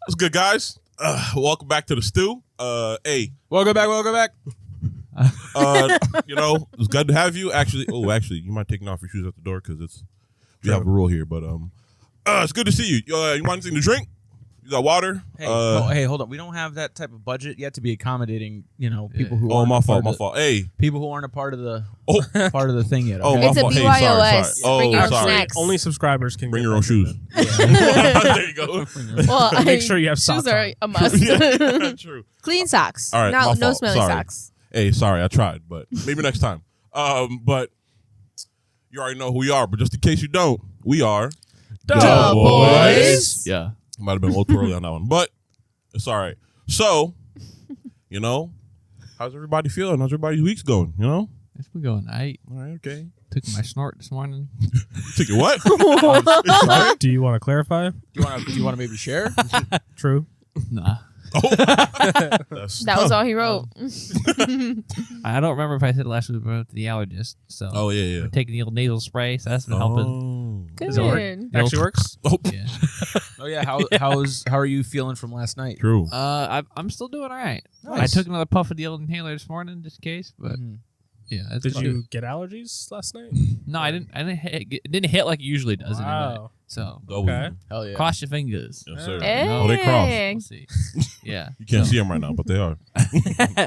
What's good, guys? Welcome back to the stew. Hey, welcome back. It's good to have you. Actually, you might taking off your shoes at the door because we have a rule here. But it's good to see you. You want anything to drink? You got water? Hey, hold on. We don't have that type of budget yet to be accommodating, people who. Oh, my fault. Hey, people who aren't a part of the part of the thing yet. Oh, Okay? my It's fault. a Hey, BYOS. sorry. Bring your Oh, own sorry. snacks. Only subscribers can Bring get your own that shoes. treatment. There you go. Well, Make sure you have socks shoes are on. a must. Yeah, true. Clean socks. All right, my No fault. smelly Sorry. socks. Hey, sorry, I tried, but maybe next time. But you already know who we are. But just in case you don't, we are Dubois. Yeah. Might have been a little too early on that one, but it's all right. So, how's everybody feeling? How's everybody's week's going? It's been going. I All right, okay. took my snort this morning. You took your what? Do you want to clarify? Do you want to maybe share? True. Nah. That was all he wrote. I don't remember if I said last week about the allergist. So Oh yeah. we're taking the old nasal spray, so that's been helping. Oh. Good. Does it work? The old- Actually works. Yeah. Oh yeah. How are you feeling from last night? True. I'm still doing all right. Nice. I took another puff of the old inhaler this morning just in case, but yeah. It's Did going you good. get allergies last night? No, I didn't. It didn't hit like it usually does. Anyway. Wow. So Okay. Hell yeah. cross your fingers. Yes, sir. Hey. Oh, they cross. We'll see. Yeah. You can't see them right now, but they are.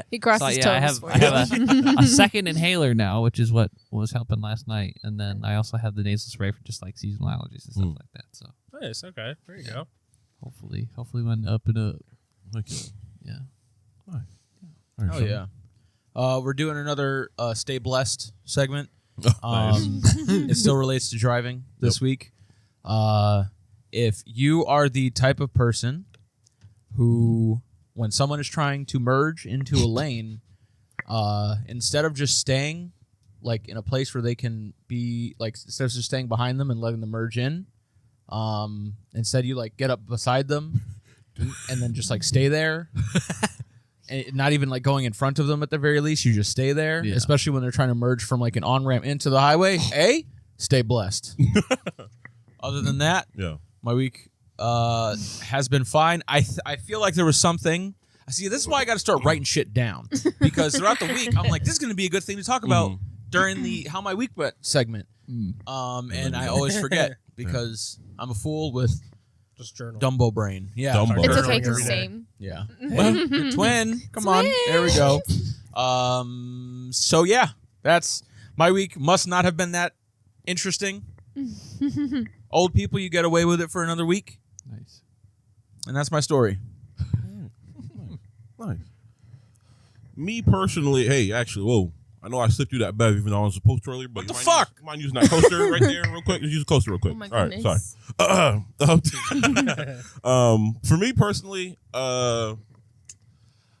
He crossed So, his yeah, toes. I have a second inhaler now, which is what was helping last night, and then I also have the nasal spray for just like seasonal allergies and stuff like that. So Nice. Okay. There you go. hopefully when up and up. Okay. Yeah. All right, Oh so- yeah. We're doing another Stay Blessed segment. Nice. It still relates to driving this week. If you are the type of person who, when someone is trying to merge into a lane, instead of just staying like in a place where they can be like, instead of just staying behind them and letting them merge in, instead you like get up beside them and then just like stay there. And not even like going in front of them at the very least. You just stay there, Yeah. especially when they're trying to merge from like an on-ramp into the highway. Stay blessed. Other than that, Yeah. my week has been fine. I feel like there was something. See, this is why I got to start writing shit down, because throughout the week I'm like, this is going to be a good thing to talk about during the How My Week Went segment. And I always forget because I'm a fool with Just journal. Dumbo brain. Yeah, Dumbo. It's Journaling okay, every cause day. same. yeah. Well, you're twin. Come on. There we go. So yeah, that's my week. Must not have been that interesting. Old people, you get away with it for another week, Nice. and that's my story. Nice. Me personally, whoa. I know I slipped you that bev even though I was supposed to earlier, but What the you fuck? Mind using that coaster right there real quick? Just use the coaster real quick. Oh my All right, goodness. sorry. For me personally, it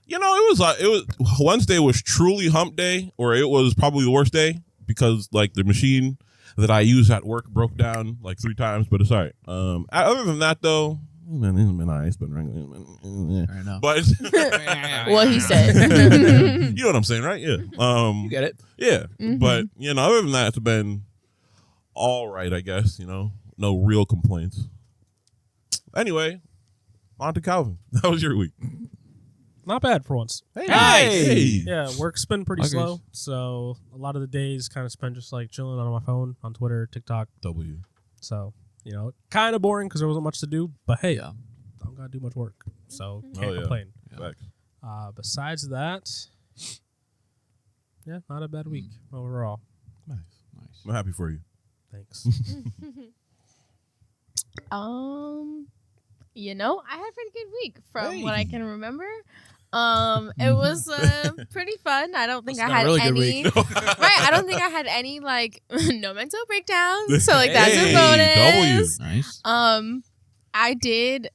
was Wednesday was truly hump day, or it was probably the worst day because like the machine that I use at work broke down like 3 times, but it's all right. Other than that though, man, it's been nice, but I know. but What he said. you know what I'm saying, right? Yeah. You get it? Yeah. But other than that, it's been all right, I guess. No real complaints. Anyway, on to Calvin. How was your week? Not bad for once. Hey. Yeah, work's been pretty Okay. slow, so a lot of the days kind of spent just like chilling on my phone, on Twitter, TikTok. W. So kind of boring because there wasn't much to do. But hey, Yeah. I don't gotta do much work, so Oh, can't yeah. complain. Facts. Besides that, yeah, not a bad week overall. Nice. Nice. I'm happy for you. Thanks. I had a pretty good week from what I Hey. can remember. It was pretty fun. I don't think That's I not a had really good any. week. Right, I don't think I had any like no mental breakdowns. So like that's Hey, a bonus. Nice. I did,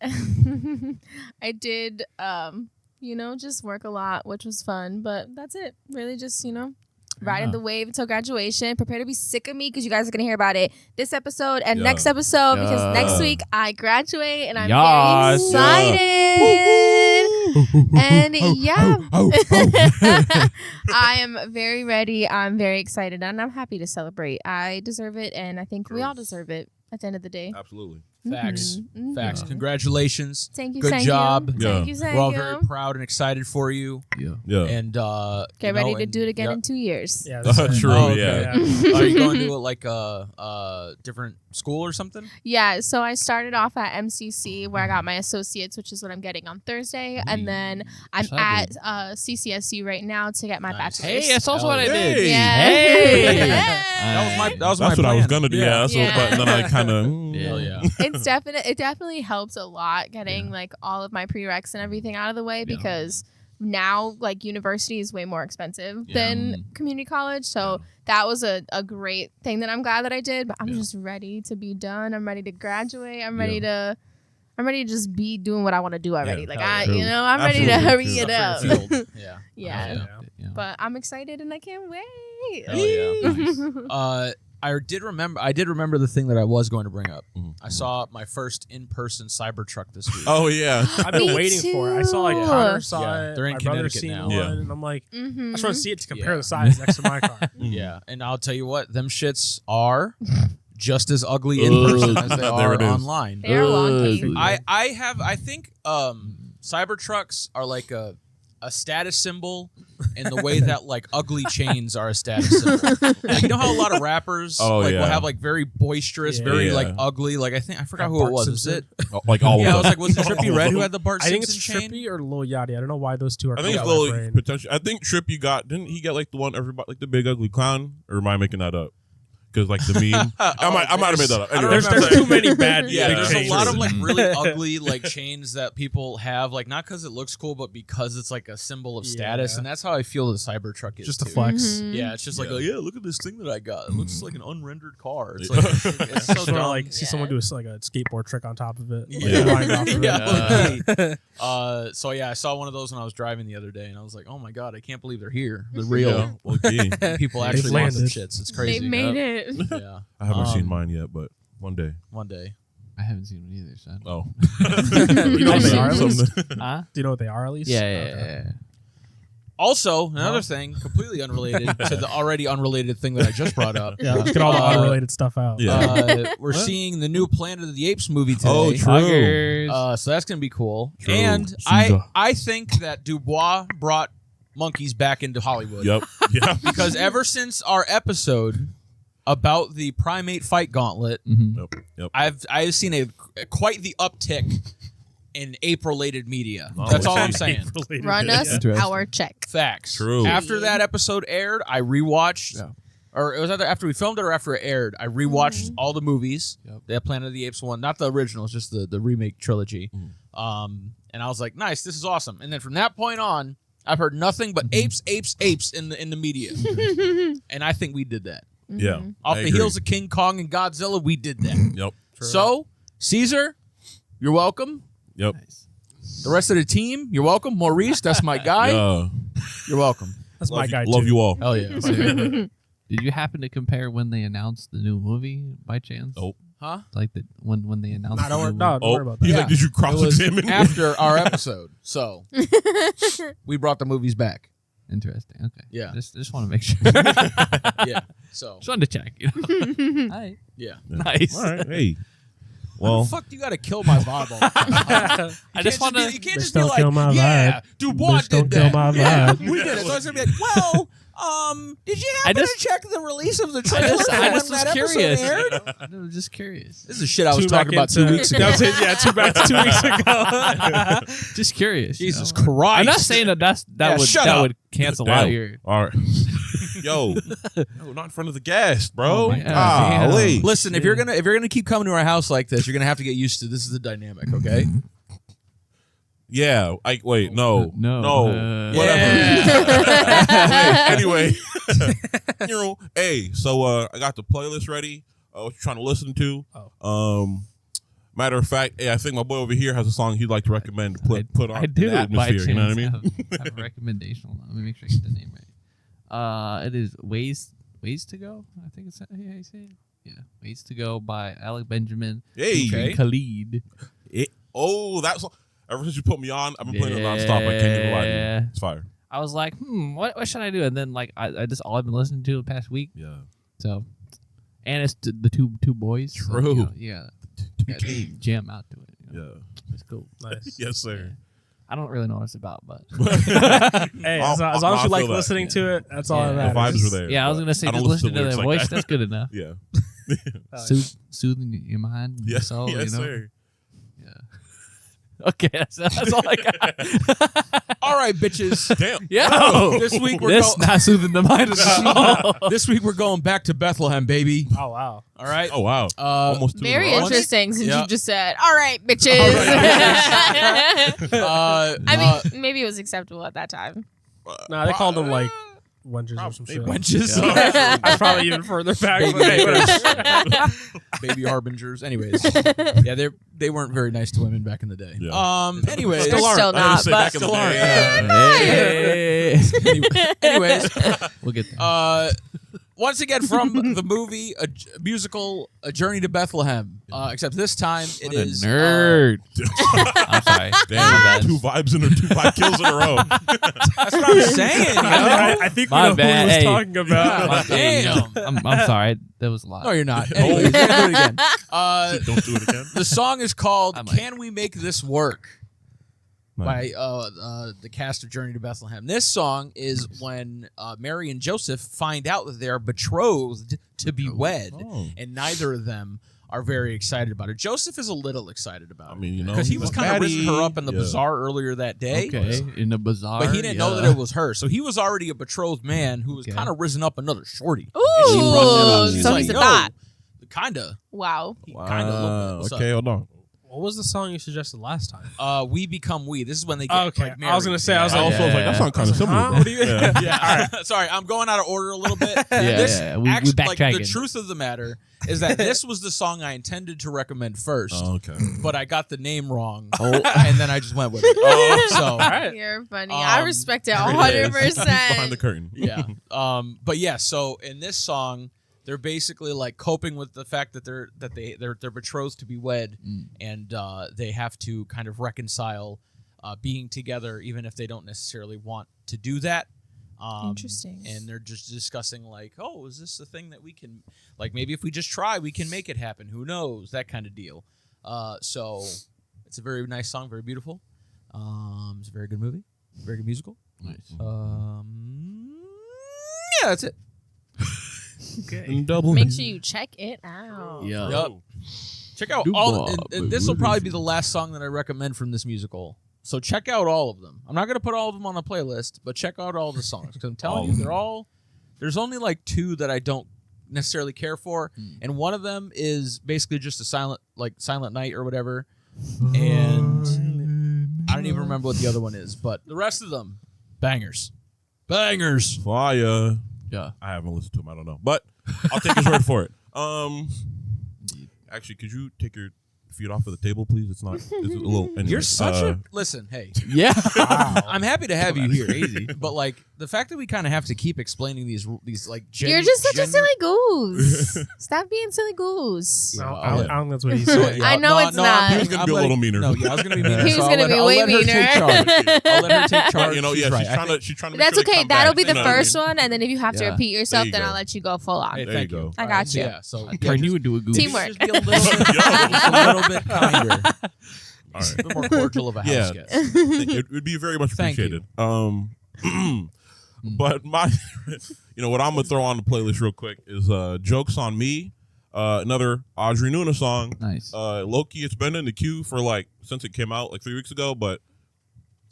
just work a lot, which was fun. But that's it. Really, just riding the wave until graduation. Prepare to be sick of me because you guys are gonna hear about it this episode and Yeah. next episode because Yeah. next week I graduate and I'm Yes. very excited. And yeah, I am very ready. I'm very excited and I'm happy to celebrate. I deserve it and I think we all deserve it at the end of the day. Absolutely. Facts. Mhm. Facts. Yeah. Congratulations. Thank you. Good thank job. You. Yeah. Thank you. Thank We're all you. very proud and excited for you. Yeah. Yeah. And Get ready to do it again in 2 years. Yeah, True. Oh, Yeah. okay. Are you going to like a different school or something? Yeah, so I started off at MCC where I got my associates, which is what I'm getting on Thursday, and then I'm Excited. at CCSU right now to get my Nice. bachelor's. Hey, that's also Hell what I yeah. did. Hey. Yeah. Hey. That was my That's what I was plan. gonna do. Yeah. That's Yeah. What, but then I kind of. Hell yeah. It definitely helps a lot getting like all of my prereqs and everything out of the way because now like university is way more expensive than community college. So that was a great thing that I'm glad that I did. But I'm just ready to be done. I'm ready to graduate. I'm ready to just be doing what I want to do already. Like hell yeah. I'm ready to Absolutely. hurry True. it up. Stuff for your field. Yeah. Yeah. Yeah. But I'm excited and I can't wait. Hell yeah. I did remember the thing that I was going to bring up. I saw my first in-person Cybertruck this week. Oh yeah. I've been Me waiting for it. I saw like too. Connor saw Yeah, it. they're in my brother's Connecticut seen now. one, Yeah. and I'm like, I Mhm. just want to see it to compare Yeah. the size next to my car. Yeah, and I'll tell you what, them shits are just as ugly in Ugh. person as they There are it is. online. They're wonky. I think Cybertrucks are like a status symbol in the way that like ugly chains are a status symbol. Like, you know how a lot of rappers Oh, will yeah. have like very boisterous, Yeah. very Yeah. like ugly. Like I forgot Like who Bart it was. Was Simpson. it? Like all Yeah, I of was them. like, was it Trippy All Red of who them. had the Bart I think Simpson it's chain? Trippy or Lil Yachty. I don't know why those two are. I think it's coming to my little brain. potential. I think Trippy got. Didn't he get like the one everybody like the big ugly clown? Or am I making that up? Because like the meme. I might have made that up. I don't Anyway. remember. There's too many bad. Yeah, big there's chains. a lot of like really ugly like chains that people have, like not because it looks cool, but because it's like a symbol of status, Yeah. and that's how I feel the Cybertruck is. just a too. flex. Mhm. Yeah, it's just like, Yeah. oh yeah, look at this thing that I got. It looks like an unrendered car. It's like it's so Just wanna, dumb. like see someone do like a skateboard trick on top of it. Like, Yeah. grind off of Yeah. it. So yeah, I saw one of those when I was driving the other day, and I was like, oh my god, I can't believe they're here. They're real. Yeah, okay. People They've actually want them landed. shits. It's crazy. They made it. Yeah, I haven't seen Um, mine yet, but one day. one day. I haven't seen one either, son. Oh. You know what they are, at least? Huh? Do you know what they are at least? Yeah, Okay. yeah. Also, another thing, completely unrelated to the already unrelated thing that I just brought up. Yeah, let's get all the unrelated stuff out. Yeah. We're seeing the new Planet of the Apes movie today. Oh, true. So that's gonna be cool. True. And Caesar. I think that Dubois brought monkeys back into Hollywood. Yep. Yeah. Because ever since our episode about the primate fight gauntlet, Mm-hmm. Yep. I've seen quite the uptick in ape-related media. Oh, That's all I I'm see. saying. Run us Interesting. our check. Facts. True. After that episode aired, I rewatched. Yeah. Or it was either after we filmed it or after it aired. I rewatched all the movies. Yep. The Planet of the Apes one, not the original, it's just the remake trilogy. Mm. And I was like, nice, this is awesome. And then from that point on, I've heard nothing but apes in the media. And I think we did that. Yeah. Off I the agree. heels of King Kong and Godzilla, we did that. Yep. So, Caesar, you're welcome. Yep. Nice. The rest of the team, you're welcome. Maurice, that's my guy. Yeah. You're welcome. That's my guy Love too. you all. Hell yeah. Did you happen to compare when they announced the new movie by chance? Oh. Huh? Like when they announced Nah, don't the worry, new don't worry about that. He's Yeah. like, did you cross It was examine me? after our episode. So, we brought the movies back. Interesting. Okay. Yeah. Just want to make sure. Yeah. So, Just wanted to check. You know? Hi. yeah. Nice. All right. Hey. Well, Well, the fuck you got to kill my vibe all the time? I just want to. You can't Bitch, just be don't like, kill my yeah, vibe. Dubois Bitch, don't did kill that. my Yeah, vibe. we did it. So I was gonna be like, well, did you happen just- to check the release of the trailer I when just was that curious. episode aired? I was just curious. This is shit I was Tune back talking about into- 2 weeks ago. That was it, yeah, two weeks ago. Just curious. you Jesus know? Christ! I'm not saying that Yeah, that shut up. would cancel Damn. out your. all right. Yo, no, not in front of the guest, bro. Oh my God. Golly. Listen, if you're gonna keep coming to our house like this, you're gonna have to get used to this is the dynamic, okay? Yeah. Wait. No. No. Whatever. Yeah. Anyway, hey. So I got the playlist ready. What you trying to listen to? Matter of fact, hey, I think my boy over here has a song he'd like to recommend to put on I do. the atmosphere. You know what I mean? Have a recommendation. Hold on, let me make sure I get the name right. It is Ways to Go. I think it's how you say it. Yeah, Ways to Go by Alec Benjamin. Hey. featuring Khalid. That's ever since you put me on, I've been playing it nonstop. I can't even lie to you. It's fire. I was like, what should I do? And then like I just all I've been listening to the past week. Yeah. So, and it's the two boys. So, True. yeah. Yeah, they jam out to it. Yeah. It's cool. Nice. Yes, sir. Yeah. I don't really know what it's about, but Hey, as long as you like listening to it, that's all Yeah. that The matters. vibes were there. yeah, I was but gonna say I don't just listen to lyrics the like voice. that. That's good enough. Yeah. Soothing your mind, your Yes, soul. yes, you know? sir. Yeah. Okay, that's all I got. All right, bitches. Damn. Yo, This week we're this not soothing the mind at all. this week we're going back to Bethlehem, baby. Oh wow. All right. Oh wow. Almost 2 in a Very row. interesting since Yeah. you just said, "All right, bitches." I mean, maybe it was acceptable at that time. Nah, they called them like wenches or some shit. Wenches. That's probably even further back. Baby but anyways. makers. Baby harbingers. Anyways, yeah, they weren't very nice to women back in the day. Yeah. Anyways, They're still I had to not, say but back in the day. Hey. anyways, We'll get there. once again from the movie, a musical, A Journey to Bethlehem. Except this time it What a is nerd. I'm sorry. Damn, 2 vibes in 2 vibe kills in a row. That's what I'm saying. You know? I think we My know bad. who he was Hey. talking about. Damn. I'm sorry. That was a lot. No, you're not. Anyways, we're gonna do it again. Don't do it again. The song is called I might. "Can We Make This Work" by the cast of Journey to Bethlehem. This song is when Mary and Joseph find out that they are betrothed to be wed, Oh. and neither of them are very excited about it. Joseph is a little excited about I it mean, you know, because he was kind of raising her up in the Yeah. bazaar earlier that day. Okay. In the bazaar. But he didn't know that it was her, so he was already a betrothed man who was Okay. kind of risen up another shorty. And she brought that up. Ooh, She's so like, he's a "Yo, thought." Kinda. Wow. He kinda looked what's up. Okay, hold on. What was the song you suggested last time? We Become We. This is when they get Okay, like, married. I was gonna say, I was I like, also was like, that sounds kind of similar. Huh? What do you? Yeah. Yeah. Sorry, I'm going out of order a little bit. Yeah, we actually, like, the backtracking. truth of the matter is that this was the song I intended to recommend first, Oh, okay. but I got the name wrong, Oh. and then I just went with it. So, right. You're funny. I respect it Behind 100%. the curtain. yeah. But yeah, so in this song, they're basically like coping with the fact that they're betrothed to be wed, and they have to kind of reconcile being together, even if they don't necessarily want to do that. Interesting. And they're just discussing like, oh, is this a thing that we can, like, maybe if we just try, we can make it happen. Who knows? That kind of deal. So it's a very nice song, very beautiful. It's a very good movie, very good musical. Nice. Yeah, that's it. And double. Make sure you check it out. Yeah. Yep. Check out Dubois, all. And this will baby. probably be the last song that I recommend from this musical. So check out all of them. I'm not gonna put all of them on a playlist, but check out all the songs because I'm telling you, they're all. There's only like 2 that I don't necessarily care for, and one of them is basically just a silent night or whatever, and I don't even remember what the other one is, but the rest of them, bangers. Fire. Yeah. I haven't listened to him. I don't know, but I'll take his word for it. Actually, could you take your feet off of the table, please? It's not. It's a little. Anyways, You're such a listen. Hey, Yeah. I'm happy to have you here. Crazy. But like the fact that we kind of have to keep explaining these like You're just such a silly goose. Stop being silly goose. Yeah, No, I'll I let- don't think that's what he So, said. I know it's not. He was gonna be a little meaner. No, yeah, I was gonna be meaner. He was so I'll gonna let be her- I'll way let her take charge. meaner. I'll let her take charge. You know, She's yeah, right. she's I trying think- to. She's trying to. That's make sure okay. they come That'll back, be the you know what I first mean? one, and then if you have to Yeah. repeat yourself, There you then go. I'll let you go full on. Hey, There you thank go. I got you. Yeah, so Turn you into a goose. Teamwork. Just be a little bit kinder, All just a right. bit more cordial of a house Yeah. guest. It would be very much Thank you. appreciated. But my, what I'm gonna throw on the playlist real quick is "Jokes on Me," another Audrey Nuna song. Nice. Loki, it's been in the queue for since it came out 3 weeks ago, but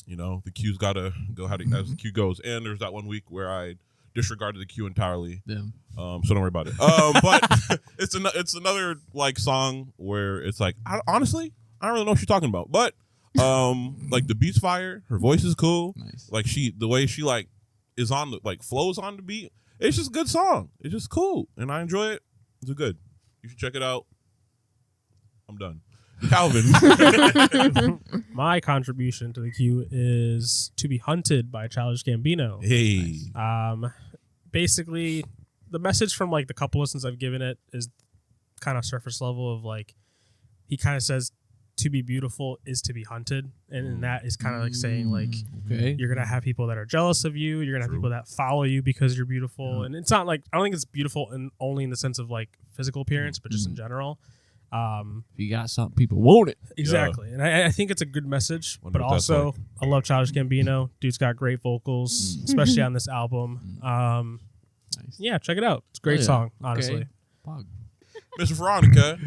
the queue's gotta go as the queue goes. And there's that 1 week where I disregarded the queue entirely. Yeah. So don't worry about it. But it's another song where it's honestly, I don't really know what she's talking about, but the beat's fire, her voice is cool. Nice. The way she is on the flows on the beat. It's just a good song. It's just cool, and I enjoy it. It's good. You should check it out. I'm done. Calvin. My contribution to the queue is "To Be Hunted" by Childish Gambino. Hey. Basically, the message from the couple listens I've given it is kind of surface level of he kind of says to be beautiful is to be hunted, and that is kind of saying Okay. you're gonna have people that are jealous of you, you're gonna have people that follow you because you're beautiful, and it's not I don't think it's beautiful only in the sense of physical appearance, but just in general. If you got something, people want it. Exactly, and I think it's a good message. Wonder But what that's also, I love Childish Gambino. Dude's got great vocals, especially on this album. Nice. Yeah, check it out. It's a great Oh, yeah. song, honestly. Okay. Pog. Miss Veronica,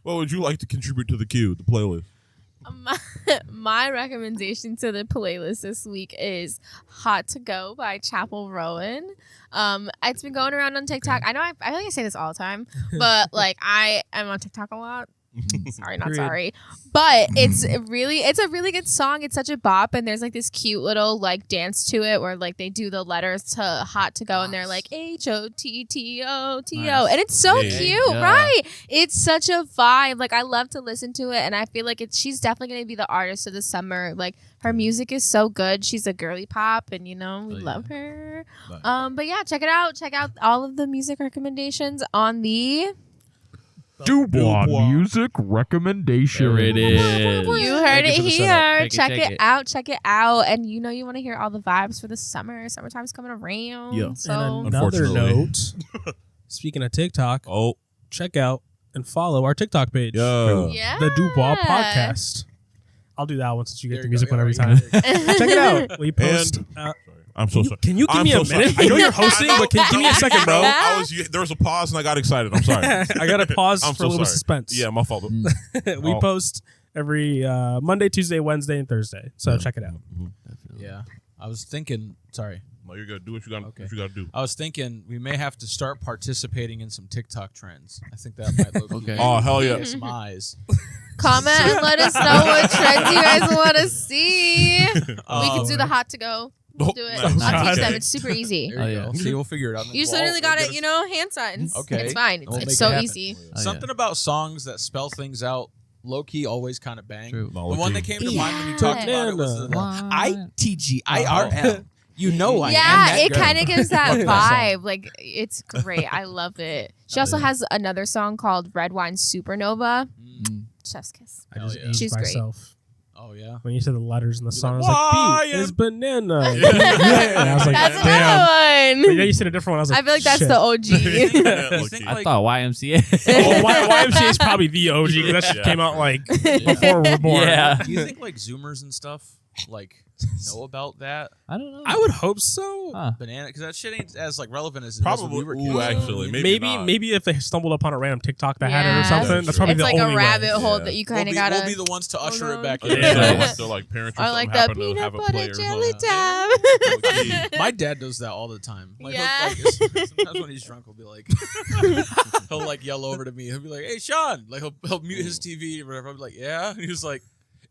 what would you like to contribute to the playlist? My recommendation to the playlist this week is "Hot to Go" by Chapel Rowan. It's been going around on TikTok. I know I feel like I say this all the time, but like I am on TikTok a lot. Sorry, not sorry. But it's a really good song. It's such a bop, and there's like this cute little like dance to it where like they do the letters to "Hot to Go" and they're like HOTTOTO, Nice. and it's so Yeah. cute, Yeah. right? It's such a vibe. Like I love to listen to it, and I feel like she's definitely gonna be the artist of the summer. Like her music is so good. She's a girly pop, and we love her. Nice. But yeah, check it out. Check out all of the music recommendations on the. Dubois music recommendation. There it is. You heard it Thank you for the here. setup. Check it out. Check it out. And you want to hear all the vibes for the summer. Summertime's coming around. Yeah. So And another Unfortunately. note, speaking of TikTok, Oh, check out and follow our TikTok page, yeah. yeah. the Dubois Podcast. I'll do that one since you get There the you music go. one every Yeah, time. Check it out. We post. I'm so sorry. Can you give I'm me so a sorry. minute? I know you're hosting, but can you give me a second, bro? There was a pause and I got excited. I'm sorry. I got to pause I'm for a so little sorry. suspense. Yeah, my fault. We post every Monday, Tuesday, Wednesday, and Thursday. So check it out. Yeah. I was thinking, sorry. No, you're good. Do what you got. Okay. What you got to do. I was thinking we may have to start participating in some TikTok trends. I think that might look Okay. Oh, hell yeah. some eyes. Comment and let us know what trends you guys want to see. We can do the hot to go. We'll do it. Oh, nice. I'll teach Okay. them. It's super easy. There you Oh, go. yeah. See, we'll figure it out. You just We'll literally all- got we'll it, get a- hand signs. Okay. It's fine. We'll make It's it so happen. easy. Oh, yeah. Something about songs that spell things out low key always kind of bang. True. No, The one that okay. came to mind when you talked about it was the Why? ITGIRL. You know I am Yeah, that it girl. kind of gives that Fuck that vibe. Like, it's great. I love it. She also has another song called Red Wine Supernova. Mm. Chef's kiss. I just Hell yeah. aged She's great. myself. Oh yeah. When you said the letters in the song, I was like, like, B "Why is banana. Yeah. And I was like, That's damn. another But then one. you said a different one. I was like, I feel like that's shit. the OG. Yeah, You low think key. I like thought YMCA. Oh, YMCA is probably the OG because that shit Yeah. came out like before we were born. Yeah. do you think like Zoomers and stuff like know about that I don't know. I would hope so. Huh. banana? Because that shit ain't as like relevant as it was when Probably. we were Ooh, kids. actually, maybe Maybe not. if they stumbled upon a random TikTok that had it or Yeah. something, That's that's true. probably It's the like only a rabbit way. hole Yeah. that you kind of we'll gotta. be the ones to usher it back Yeah, in. yeah. Once their like parents or Or something like the happen to have peanut a butter play or jelly something. time. My dad does that all the time. Like, Yeah. sometimes when he's drunk, he'll be like, he'll like yell over to me. He'll be like, "Hey, Sean!" Like he'll mute his TV or whatever. I'll be like, "Yeah," and he was like,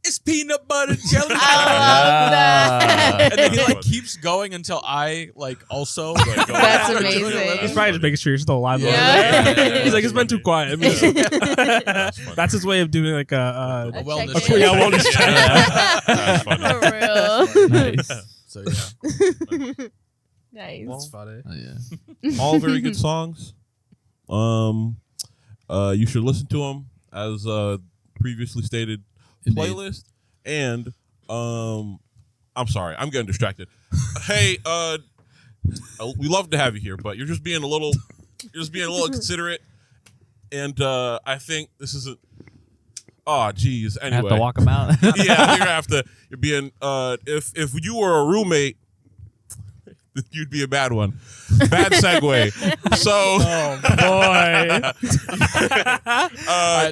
"It's peanut butter jelly time." I love that. And then he like That's keeps going until I like also. Like, go That's on. amazing. He's probably just making sure you're still alive. Yeah. He's like, it's been too quiet. That's funny. That's his way of doing like a A wellness check-in. check. Yeah, wellness check. That's funny. For real. Nice. So yeah, Nice. That's funny. Oh, yeah. All very good songs. You should listen to them as previously stated. Indeed. Playlist and I'm sorry, I'm getting distracted. Hey, we love to have you here, but you're just being a little inconsiderate, and I think this is a. Oh, geez. I Anyway, have to walk him out. yeah, you're gonna have to. You're being. If you were a roommate, you'd be a bad one. Bad segue. So, Oh boy.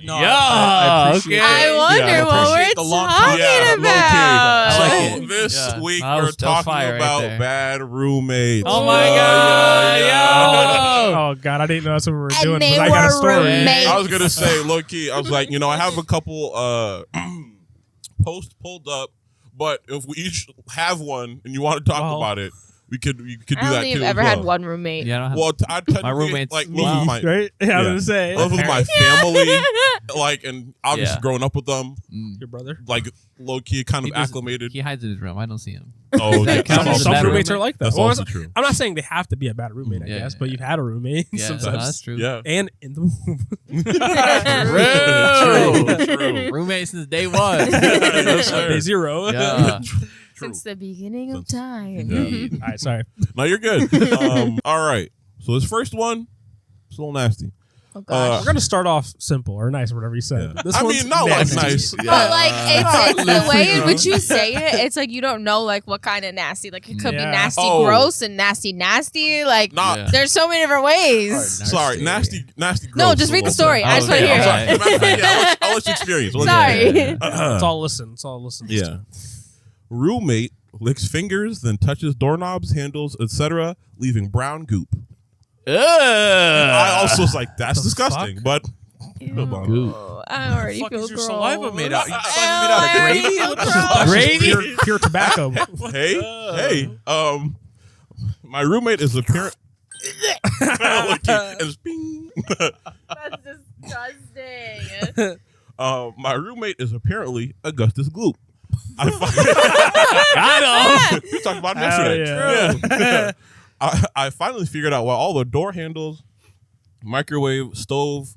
no, Yeah, I appreciate okay. I it. wonder Yeah, I what we're appreciate the long time. talking Yeah, low-key. about. I like So it. this Yeah. week That we're was talking fire right about there. bad roommates. Oh my Yeah, God, yeah. Oh god, I didn't know that's what we were And doing. they But I got a were story. roommates. I was gonna say low key. I was like, I have a couple posts pulled up, but if we each have one and you want to talk Well, about it, we could do I that don't think too. I've ever as had well. one roommate. Yeah, I don't have. Well, I technically, roommate's like me. both of my Right? Yeah, I was Yeah. gonna say. both of my family, like, and obviously Yeah. growing up with them, Mm. Your brother. like low key, kind He of doesn't- acclimated. He hides in his room. I don't see him. Oh, That yeah, counts that's as a Some bad roommates roommate? are like that. That's Well, also true. I'm not saying they have to be a bad roommate, I Yeah, guess, yeah, but you've had a roommate Yeah, sometimes. that's true. Yeah. And in the womb. True. Roommates since day one. Yes, sir. Day zero. Yeah. Since the beginning of time. Yeah. All right, sorry. No, you're good. All right. So this first one, it's a little nasty. Oh gosh. We're gonna start off simple or nice, or whatever you said. Yeah. This I one's mean, not like nasty. nice. But like it's the way in which you say it, it's like you don't know like what kind of nasty. Like it could be Yeah. nasty, Oh. gross, and nasty. Like Not. Yeah. there's so many different ways. Sorry, nasty. Gross. No, just read the story. I just want to hear I'm it. sorry. Yeah, I'll let you experience. Sorry. It's all listen. It's all listen. Yeah. Roommate licks fingers, then touches doorknobs, handles, etc., leaving brown goop. I also was like, that's disgusting, but come on. Goop. I already What the feel fuck is your gross. saliva made out? Your Ew, saliva made out of I gravy? feel What the gross. fuck? Gravy, pure tobacco. Hey, my roommate is a parent. And it's bing. That's disgusting. My roommate is apparently Augustus Gloop. Got him. We talked about him Hell yesterday. yeah. I finally figured out why all the door handles, microwave, stove,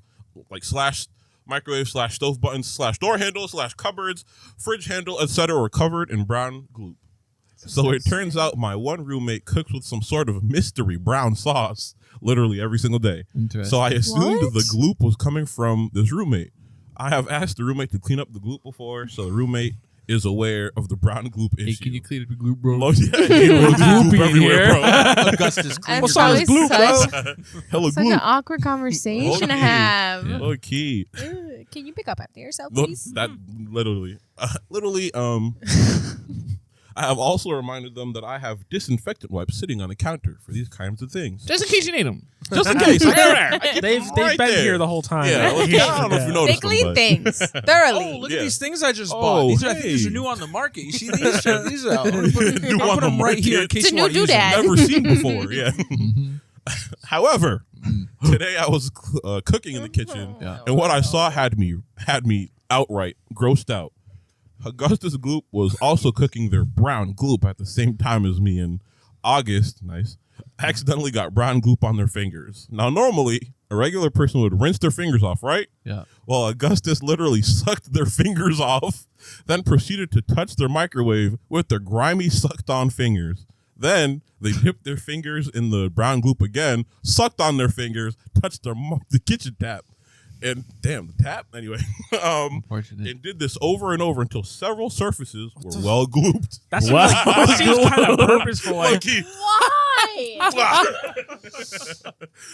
like slash microwave slash stove buttons slash door handles slash cupboards, fridge handle, etc. were covered in brown gloop. So it turns out my one roommate cooks with some sort of mystery brown sauce literally every single day. Interesting. So I assumed What? the gloop was coming from this roommate. I have asked the roommate to clean up the gloop before, so the roommate is aware of the brown gloop Hey, issue. can you clean up the gloop, bro? Oh, yeah, you know, Gloopy gloop everywhere, here. bro. Augustus, clean That's your always gloop. such, Hella such an gloop. awkward conversation to Okay. have. Yeah. Low key. Ugh, can you pick up after yourself, Look, please? that literally, I have also reminded them that I have disinfectant wipes sitting on the counter for these kinds of things. Just in case you need them. Just in case. I keep They've them been right there. here the whole time. Yeah, I don't know if you They noticed clean them, things thoroughly. Oh, look Yeah. at these things I just Oh, bought. These are, I think these are hey. new on the market. You see these? Check these out. I'm gonna put, New I'll on put the them right here in market. case It's a you want new to use them. doodad. Never seen before. Yeah. However, today I was cooking in the kitchen, Yeah. and what I saw had me outright grossed out. Augustus Gloop was also cooking their brown gloop at the same time as me, and August, nice, accidentally got brown gloop on their fingers. Now, normally, a regular person would rinse their fingers off, right? Yeah. Well, Augustus literally sucked their fingers off, then proceeded to touch their microwave with their grimy, sucked-on fingers. Then they dipped their fingers in the brown gloop again, sucked on their fingers, touched the kitchen tap, and damn, the tap, anyway. Unfortunate. And did this over and over until several surfaces were well glooped. That seems kind of purposeful. Like, Low-key. Why?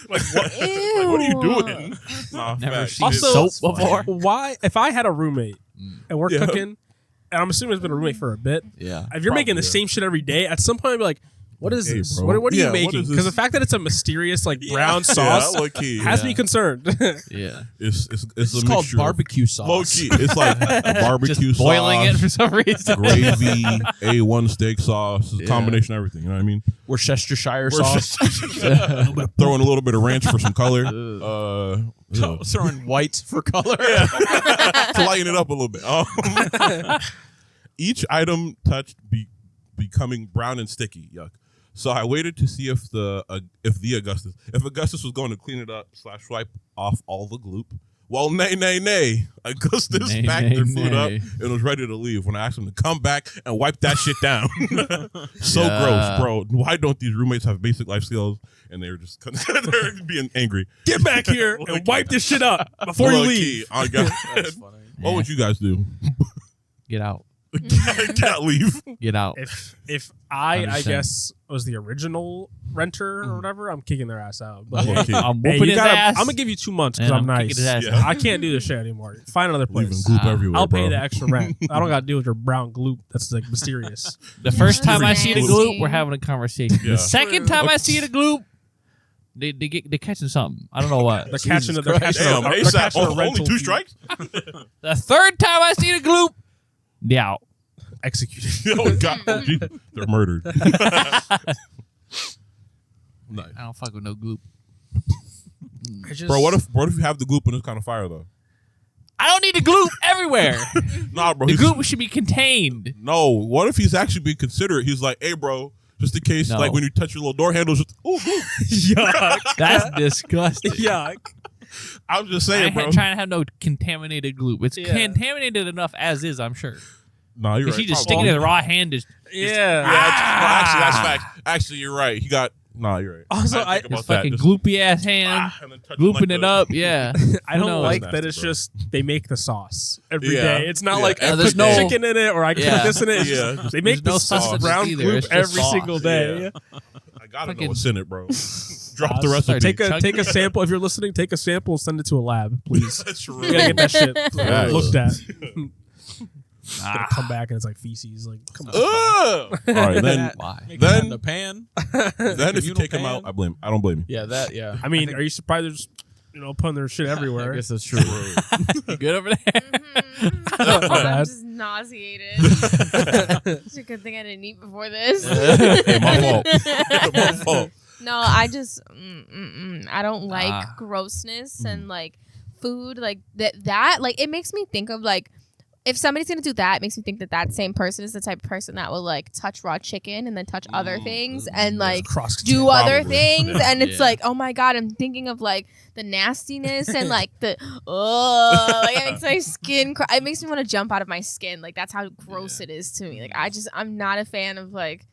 Like, what are you doing? Nah, Never facts. seen Also- soap before. why? If I had a roommate and we're Yeah. cooking, and I'm assuming it's been a roommate for a bit, Yeah. if you're making the Probably, same shit every day, at some point I'd be like, what is Hey, this? bro. What are Yeah, you what making? is Because the this? fact that it's a mysterious like brown Yeah, sauce low-key. has Yeah. me concerned. Yeah. It's It's a called mixture of- barbecue sauce. Low key, it's like barbecue Just boiling sauce, it for some reason. gravy, A1 steak sauce, it's a Yeah. combination of everything. You know what I mean? Worcestershire We're sauce. throwing a little bit of ranch for some color, Throwing white for color. to lighten it up a little bit. Each item touched becoming brown and sticky. Yuck. So I waited to see if Augustus was going to clean it up / wipe off all the gloop. Well, nay. Augustus Nay, packed nay, their food up nay. and was ready to leave when I asked him to come back and wipe that shit down. So Yeah. gross, bro. Why don't these roommates have basic life skills? And they're just they're being angry. Get back here and wipe this shit up before you Low leave. key, oh, God. That's funny. What would you guys do? Get out. Can't leave. Get out. If I Understand. guess was the original renter or whatever, I'm kicking their ass out. But Low key. I'm hey, whooping you his gotta, ass. I'm gonna give you 2 months because And I'm I'm nice. kicking his ass Yeah. I can't do this shit anymore. Find another Leaving place. gloop everywhere. I'll pay bro. the extra rent. I don't got to deal with your brown gloop. That's like mysterious. The first time I see the Nasty. gloop, we're having a conversation. Yeah. The second time I see the gloop, they're catching something. I don't know what. They're catching it. They're catching Damn, a, they're ASAP. catching a Only rental 2 fee. strikes? The third time I see the gloop, they out. Executed. Oh God, oh, gee. They're murdered. Nice. I don't fuck with no gloop. I just, Bro, what if you have the gloop and it's kind of fire though? I don't need the gloop everywhere. Nah, bro. The he's- gloop should be contained. No, what if he's actually being considerate? He's like, hey, bro, just in case, No. like when you touch your little door handles, just, ooh, gloop. yuck? That's disgusting. Yuck. I'm just I saying, ain't bro. trying to have no contaminated gloop. It's Yeah. contaminated enough as is, I'm sure. Nah, you're Because right. he just Probably. sticking it in raw hand. Yeah. Yeah, actually, that's fact. Actually, you're right. He got Nah, you're right. Also, I didn't think His about that. fucking Just, gloopy ass hand, and then touching, glooping like, it the- up. Yeah. I don't knows? like That's that nasty, it's bro. just they make the sauce every day. Yeah. It's not Yeah. like I There's put no- chicken in it or I Yeah. put this in it. It's Yeah. just- they make There's the no sauce sustenance brown either. gloop It's just every sauce. single day. Yeah. I gotta know Fucking- what's in it, bro. Drop the recipe. Take a Chunky. sample. If you're listening, take a sample and send it to a lab, please. That's We gotta get that shit Facts. looked at. Ah. Gonna come back and it's like feces. Like, come on. Ugh! All right, then Why? Make Then- it in the pan. then if you Communal take them pan. out, I don't blame you. Yeah, that. Yeah. I mean, are you surprised they're just putting their shit everywhere? I guess that's true. You good over there? I'm bad. just nauseated. It's a good thing I didn't eat before this. Hey, my fault. My fault. No, I just I don't like Ah. grossness and like food like that like it makes me think of like if somebody's gonna do that, it makes me think that that same person is the type of person that will like touch raw chicken and then touch other things and like Cross do other Probably. things Yeah. and it's Yeah. like, oh my god, I'm thinking of like the nastiness and like the like it makes my skin it makes me want to jump out of my skin. Like that's how gross it is to me. Like I'm not a fan of like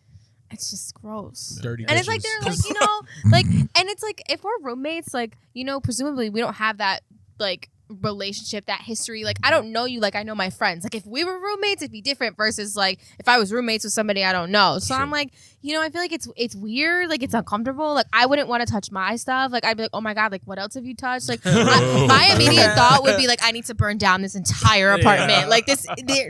it's just gross. Dirty. And it's like dishes. they're like, like and it's like if we're roommates, like, presumably we don't have that like relationship, that history. Like I don't know you like I know my friends. Like if we were roommates, it'd be different versus like if I was roommates with somebody I don't know. So Sure. I'm like, I feel like it's weird, like it's uncomfortable. Like I wouldn't want to touch my stuff. Like I'd be like, oh my god, like what else have you touched? Like my immediate thought would be like, I need to burn down this entire apartment. Yeah. Like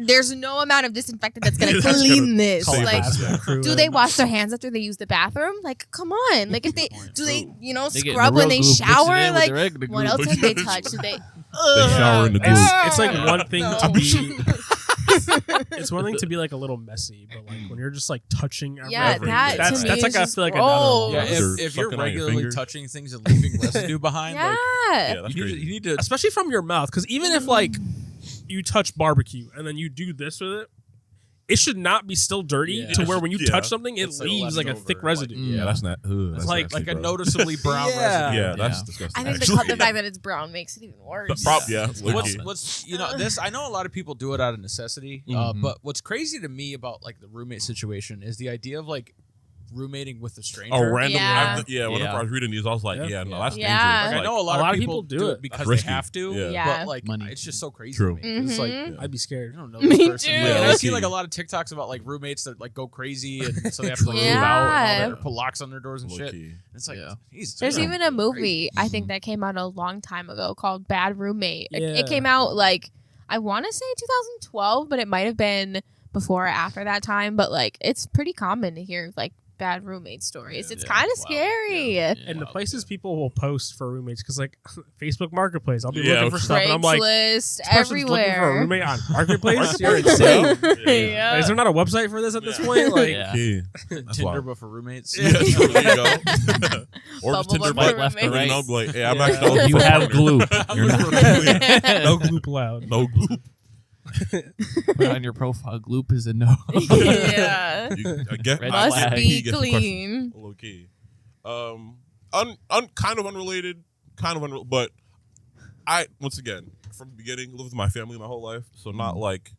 there's no amount of disinfectant that's gonna Yeah, that's clean gonna this. Call a Like hazmat crew do in. they wash their hands after they use the bathroom? Like, come on. Like, if they do, they They get scrub the when real they glue, mix it shower? in with Like, the regular what glue. else have they touched? Do they? shower in the glue. It's like one thing to be. It's one thing to be like a little messy, but like when you're just like touching Yeah, everything, that that's to me that's is like I just feel like gross. another Yeah, one. if you're Sucking on your regularly finger. touching things and leaving residue behind, like Yeah. That's you crazy. need to Especially from your mouth, because even if like you touch barbecue and then you do this with it, it should not be still dirty Yeah. to where when you Yeah. touch something, it It's like leaves like a leftover, thick residue. like, Yeah, that's not. That's like- nasty, like a bro. noticeably brown Yeah. residue. Yeah, that's Yeah. disgusting. I think actually. the fact that it's brown makes it even worse. Yeah. What's low-key. this? I know a lot of people do it out of necessity, Mhm. but what's crazy to me about like the roommate situation is the idea of like roommating with a stranger. Oh, random. Yeah. Whenever Yeah. I was reading these, I was like, Yeah. yeah, no, Yeah. that's Yeah. dangerous. Like, I know a lot of people do it because That's they risky. have to. Yeah. Yeah. But like, Money. it's just so crazy. True. To me. It's like Mhm. I'd be I scared. don't know Me this person. too. And Yeah, I see low-key. like a lot of TikToks about like roommates that like go crazy and so they have to like, move Yeah. out and all that, or put locks on their doors and shit. Low-key. And it's like, Yeah. Jesus, There's yeah. even a movie Crazy. I think that came out a long time ago called Bad Roommate. It Yeah. came out like I want to say 2012, but it might have been before or after that time. But like it's pretty common to hear like bad roommate stories. It's Yeah. kind of Wow. scary. And the places people will post for roommates, because like Facebook Marketplace, I'll be Yeah, looking for stuff, and I'm like, Craigslist, this person's looking for a everywhere. roommate on Marketplace. Marketplace? You're insane. Yeah. Is there not a website for this at this point? Like, Yeah. Low-key. That's Tinder, wild. but for roommates. Yeah, there you go. or just Bubble Tinder, for but left to roommates. you know, be like, hey, I'm Yeah. actually looking You for a have partner. glue. You're not no gloop allowed. No gloop. put on your profile. Gloop is a no. Yeah. I get, Red I Must flag. be get some questions. clean. Low key. Kind of unrelated, but I once again from the beginning lived with my family my whole life, so not like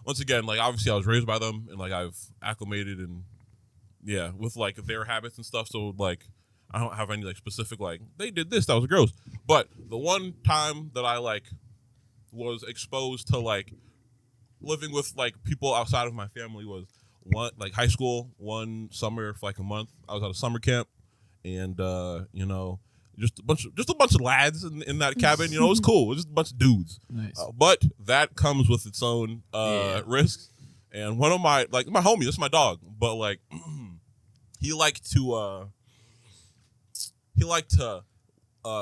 once again like obviously I was raised by them and like I've acclimated and yeah with like their habits and stuff. So like I don't have any like specific like they did this that was gross. But the one time that I like was exposed to like living with like people outside of my family was one like high school one summer for like a month. I was at a summer camp and you know just a bunch of lads in that cabin. You know, it was cool. It was just a bunch of dudes. Nice. But that comes with its own risks. And one of my homie, this is my dog, but like he liked to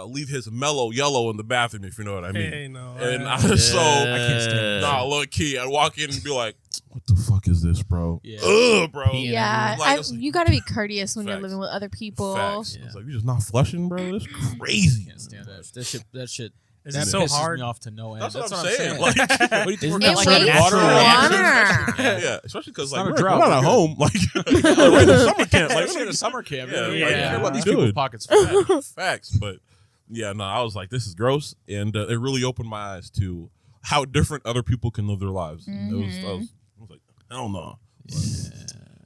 leave his mellow yellow in the bathroom, if you know what I mean. Hey, no. And I I, was so I can't stand nah, low key. I'd walk in and be like, "What the fuck is this, bro? Yeah. Ugh, bro." Peeing Yeah, Like, it's like- you got to be courteous when you're Facts. living with other people. Facts. Yeah. It's like you just not flushing, bro. That's crazy. Can't stand that. That shit. Is That it so pisses hard? me off to no end. That's what I'm I'm saying. Like, Like, what do you think Isn't we're that It like gonna a wastes water natural reaction? water. yeah, especially because like not a we're drought, not at we're home. Like we're in the summer camp. Like Like, in a summer camp. Yeah, Yeah, like, care about these dude. people's pockets. For facts, but yeah, no, I was like, this is gross, and it really opened my eyes to how different other people can live their lives. I was like, hell no.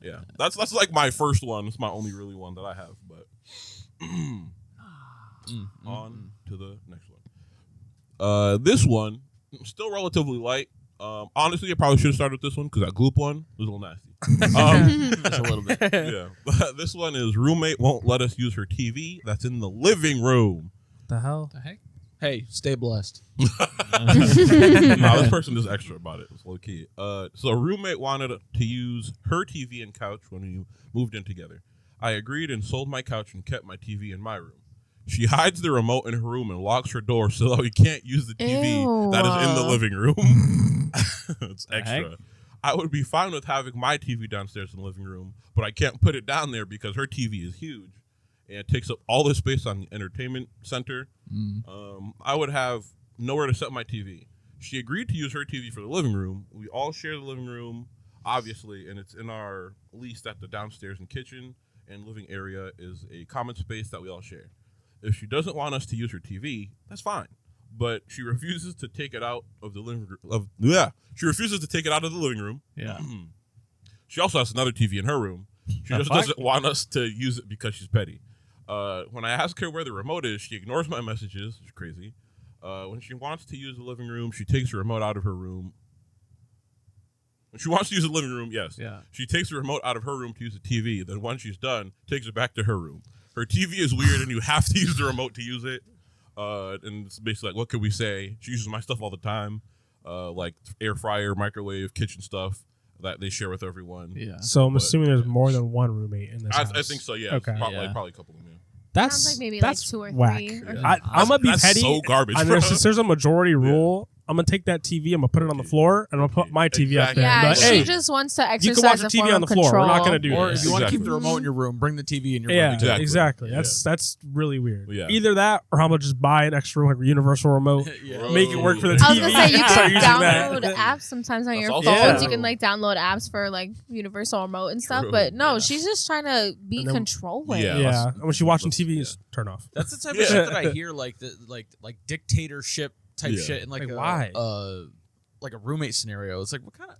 Yeah. That's like my first one. It's my only really one that I have. But on to the next one. This one still relatively light. Honestly, I probably should have started with this one because that Gloop one was a little nasty. Just a little bit. Yeah, but this one is roommate won't let us use her TV that's in the living room. The hell? The heck? Hey, stay blessed. Nah, this person is extra about it. It's low key. So a roommate wanted to use her TV and couch when we moved in together. I agreed and sold my couch and kept my TV in my room. She hides the remote in her room and locks her door so that we can't use the TV that is in the living room. It's extra. I would be fine with having my TV downstairs in the living room, but I can't put it down there because her TV is huge and it takes up all the space on the entertainment center. I would have nowhere to set my TV. She agreed to use her TV for the living room. We all share the living room, obviously, and it's in our lease that the downstairs and kitchen and living area is a common space that we all share. If she doesn't want us to use her TV, that's fine. But she refuses to take it out of the living room. She refuses to take it out of the living room. Yeah. She also has another TV in her room. She just doesn't want us to use it because she's petty. When I ask her where the remote is, she ignores my messages. She's crazy. When she wants to use the living room, she takes the remote out of her room. When she wants to use the living room, yes. Yeah. She takes the remote out of her room to use the TV. Then once she's done, takes it back to her room. Her TV is weird, and you have to use the remote to use it. And it's basically like, what could we say? She uses my stuff all the time, like air fryer, microwave, kitchen stuff that they share with everyone. Yeah. So I'm assuming there's more than one roommate in this house. I think so. Yeah. Okay. Probably a couple of them. Yeah. That's Sounds like maybe that's like 2 or 3. whack. Or I'm gonna be That's petty. so garbage, And bro. since there's a majority rule, I'm gonna take that TV. I'm gonna put it on the floor, and I'm gonna put my TV up Exactly. there. and be Yeah, like, she hey, just wants to you exercise can watch a the form TV on the of floor. We're not control. gonna do Or this. if you want to keep Exactly. the remote in your room, bring the TV in your Yeah, room. Exactly. That's really weird. Yeah. Either that, or I'm gonna just buy an extra like universal remote, Yeah. make it work for the I TV. was gonna say you Start can using download that. apps sometimes on That's your phones. also You can true. like download apps for like universal remote and stuff. True. But no, Yeah. she's just trying to be And then- controlling. Yeah. Yeah, and when she's watching let's- TV, yeah. just turn off. That's the type Yeah. of shit that I hear, like like dictatorship type Yeah. shit, and like Like, a, why? like a roommate scenario. It's like, what kind of?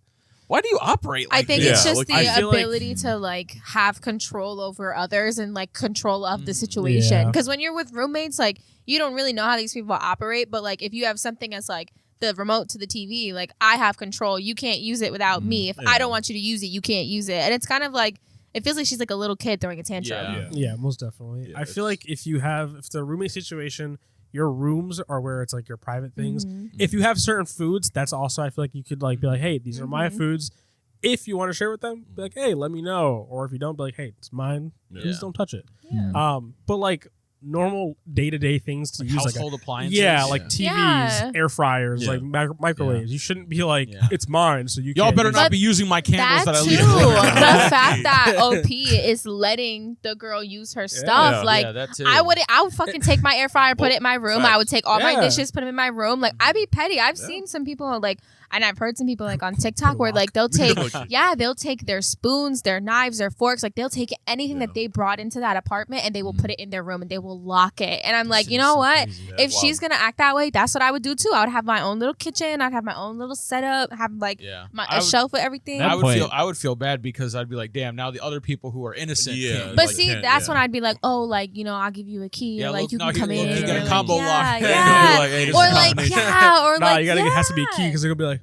Why do you operate I like think this? it's Yeah, just like, the I feel like- ability to like have control over others and like control of the situation. Yeah. Because when you're with roommates, like you don't really know how these people operate. But like if you have something as like the remote to the TV, like I have control. You can't use it without me. If Yeah. I don't want you to use it, you can't use it. And it's kind of like it feels like she's like a little kid throwing a tantrum. Yeah. Yeah, most definitely. Yeah, I feel like if the roommate situation, your rooms are where it's like your private things. Mhm. If you have certain foods, that's also I feel like you could like be like, hey, these are my Mhm. foods. If you want to share with them, be like, hey, let me know. Or if you don't, be like, hey, it's mine. Yeah. Please don't touch it. Yeah. But like normal day-to-day things to Like use, like household appliances. yeah, like TVs, Yeah. air fryers, Yeah. like microwaves. You shouldn't be like, Yeah. it's mine, so you Y'all can't better use not it. be using my candles That that I too. leave. The fact that OP is letting the girl use her stuff, Yeah. like yeah, that too. I would fucking take my air fryer, put it in my room. I would take all my Yeah. dishes, put them in my room. Like I'd be petty. I've seen some people like, and I've heard some people like on TikTok where like they'll take, they'll take their spoons, their knives, their forks, like they'll take anything that they brought into that apartment and they will put it in their room and they will lock it. And I'm like, you know what? If she's gonna act that way, that's what I would do too. I would have my own little kitchen. I'd have my own little setup. Have like Yeah. a shelf with everything. I would point. feel. I would feel bad because I'd be like, damn. Now the other people who are innocent. Yeah. can't But use see, can't, that's yeah. when I'd be like, oh, like, you know, I'll give you a key. Yeah, or, like, look, you no, can come you in. get a or, combo like, lock. Yeah, Like, hey, this or is like, combination. yeah. Or Nah, like, you gotta it has to be a key because they're gonna be like,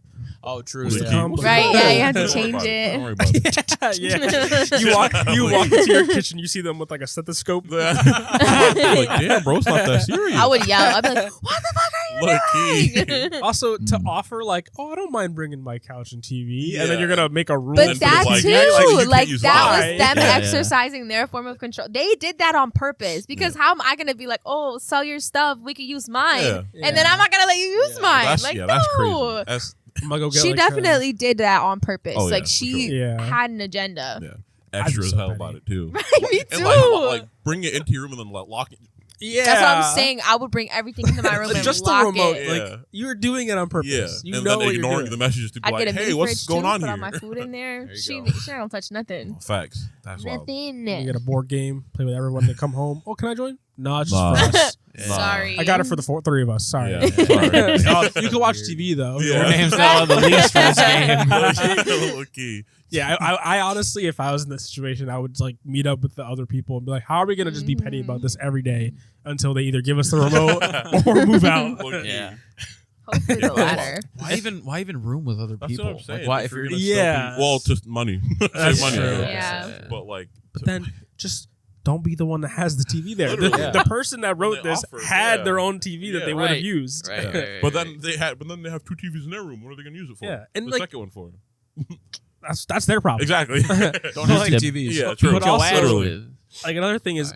Oh, true. What's the Yeah. key? Right, What's the yeah, key? you have to Don't worry change about it. Don't worry about it. yeah. You walk into your kitchen, you see them with like a stethoscope. Like, damn, bro, it's not that serious. I would yell. I'd be like, what the fuck are Low you key. doing? Also, to offer like, oh, I don't mind bringing my couch and TV, Yeah. and then you're gonna make a rule. But And that like, too, you can't like use that mine. was them Yeah, yeah. exercising their form of control. They did that on purpose because how am I gonna be like, oh, sell your stuff, we could use mine, Yeah. and then I'm not gonna let you use mine. That's, Like, yeah, no. that's crazy. That's I'm gonna go get She like, definitely did that on purpose. Oh, yeah, like for she sure. Yeah. had an agenda. yeah, extra I'd be as so hell petty. about it too. Right, me too. And like bring it into your room and then like lock it. yeah, That's what I'm saying. I would bring everything into my room and Just the lock remote, it. Yeah. like you're doing it on purpose. Yeah, You and know then what you're ignoring doing. the messages to be I'd like, get a hey, mini what's fridge going too, on put here? all my food in there. you She go. ain't gonna touch nothing. Facts. That's wild. Nothing. You get a board game, play with everyone. They come home. Oh, can I join? No, it's just Nah. for us. Sorry. I got it for the three of us. Sorry. Yeah, sorry. You can watch TV though. Yeah. Your name's not on the lease for this game. Okay. Yeah, I honestly, if I was in this situation, I would like meet up with the other people and be like, "How are we gonna just be petty about this every day until they either give us the remote or move out?" Yeah. Hopefully the latter. Why even room with other That's people? what I'm saying. Like, why if you're gonna Yeah. still be, well, just money. That's Save money. true. Yeah. But like, But then just don't be the one that has the TV there. Literally. The person that wrote They this offered, had yeah. their own TV that Yeah. they would have Right. used. Right. but then they have 2 TVs in their room. What are they gonna use it for? Yeah, and the like- second one for. That's their problem. Exactly. don't have Like- TVs. Yeah, true. But also- Literally. Like another thing is,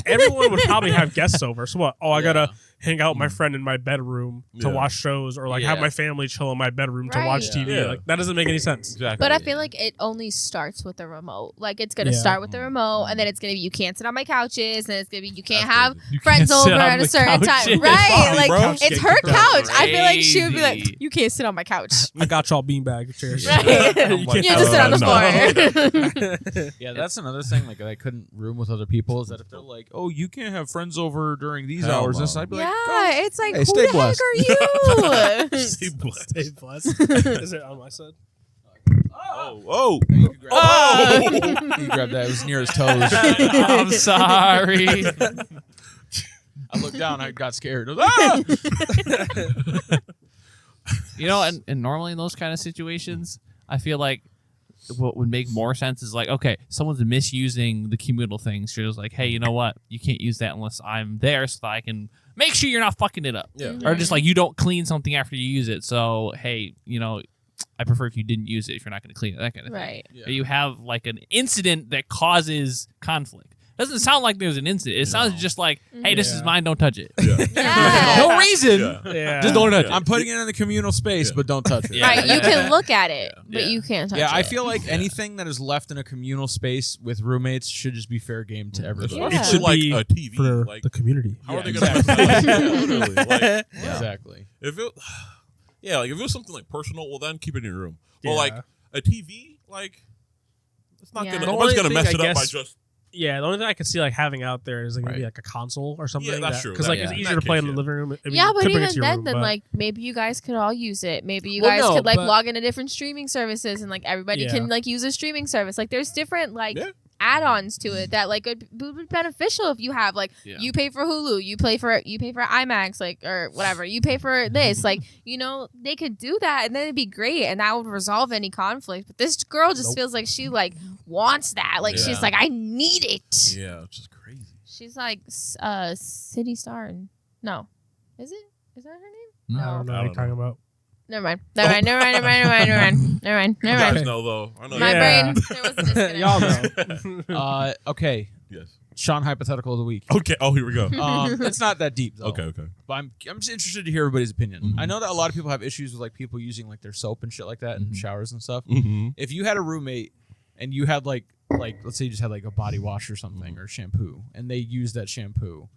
everyone would probably have guests over. So what? Oh, I gotta hang out with my friend in my bedroom to Yeah. watch shows, or like have Yeah. my family chill in my bedroom to Right. watch TV. Yeah. Like that doesn't make any sense. Exactly. But I feel like it only starts with the remote. Like it's gonna Yeah. start with the remote, and then it's gonna be you can't sit on my couches, and it's gonna be you can't That's have crazy. You friends can't sit over on at a the certain couches. time, right? Fine, Like bro. it's Get her kicked out. couch. I feel like she would be like, Crazy. you can't sit on my couch. I got y'all beanbag chairs. Right. I'm like, You just sit on the no. floor. Yeah, that's another thing. Like I couldn't room with other people. Is that if they're like, "Oh, you can't have friends over during these Hell hours," no. and so I'd be like, Yeah, it's like Hey, who stay the blessed. heck are you? Stay blessed. Stay blessed. Is it on my side? Oh. "You can grab Oh. that." You grab that. It was near his toes. I'm sorry. I looked down. I got scared. I was, "Ah!" You know, and normally in those kind of situations, I feel like what would make more sense is like, okay, someone's misusing the communal things. You're just like, hey, you know what? You can't use that unless I'm there so that I can make sure you're not fucking it up. Yeah. Or just like you don't clean something after you use it. So, hey, you know, I prefer if you didn't use it if you're not going to clean it, that kind of thing. Right. Yeah. Or you have like an incident that causes conflict. Doesn't sound like there's an incident. It sounds just like, hey, this is Yeah. mine, don't touch it. Yeah. Yeah. No reason. Yeah. Yeah. Just don't touch it. I'm putting it in the communal space, Yeah. but don't touch it. Yeah. Right, you can look at it, but Yeah. you can't touch Yeah, it. I feel like anything that is left in a communal space with roommates should just be fair game to everybody. Yeah. It should like be a TV. for like, the community. how are they Yeah, gonna? Literally, like, Exactly. if it, like if it was something like personal, well then keep it in your room. Well, Yeah. like a TV, like it's not Yeah. gonna. The Nobody's only gonna mess thing it I up by guess- just. Yeah, the only thing I could see like having out there is like maybe Right. like a console or something. Yeah, that's true. Because That- like yeah. it's In easier that to play case, in the yeah. living room. I mean, yeah, you but could bring it even to your then, room, then but- like maybe you guys could all use it. Maybe you Well, guys no, could like but- log into different streaming services, and like everybody Yeah. can like use a streaming service. Like there's different like Yeah. add-ons to it that like would be beneficial if you have like Yeah. you pay for Hulu, you pay for IMAX, like or whatever, you pay for this. Like you know they could do that, and then it'd be great, and that would resolve any conflict. But this girl just Nope. feels like she like wants that. Like she's Yeah. like I need it. Yeah, it's just crazy. She's like City Star. No, is it? Is that her name? I don't know what you're talking about. Never mind. Never mind. Never mind. Never mind. Never mind. Never mind. Never mind. You Never guys mind. know though. I know. My Yeah. brain. There was a disconnect. Y'all know. Okay, Yes. Sean hypothetical of the week. Okay. Oh, here we go. It's not that deep though. Okay. Okay. But I'm just interested to hear everybody's opinion. Mhm. I know that a lot of people have issues with like people using like their soap and shit like that in Mhm. showers and stuff. Mm-hmm. If you had a roommate and you had like let's say you just had like a body wash or something or shampoo and they use that shampoo,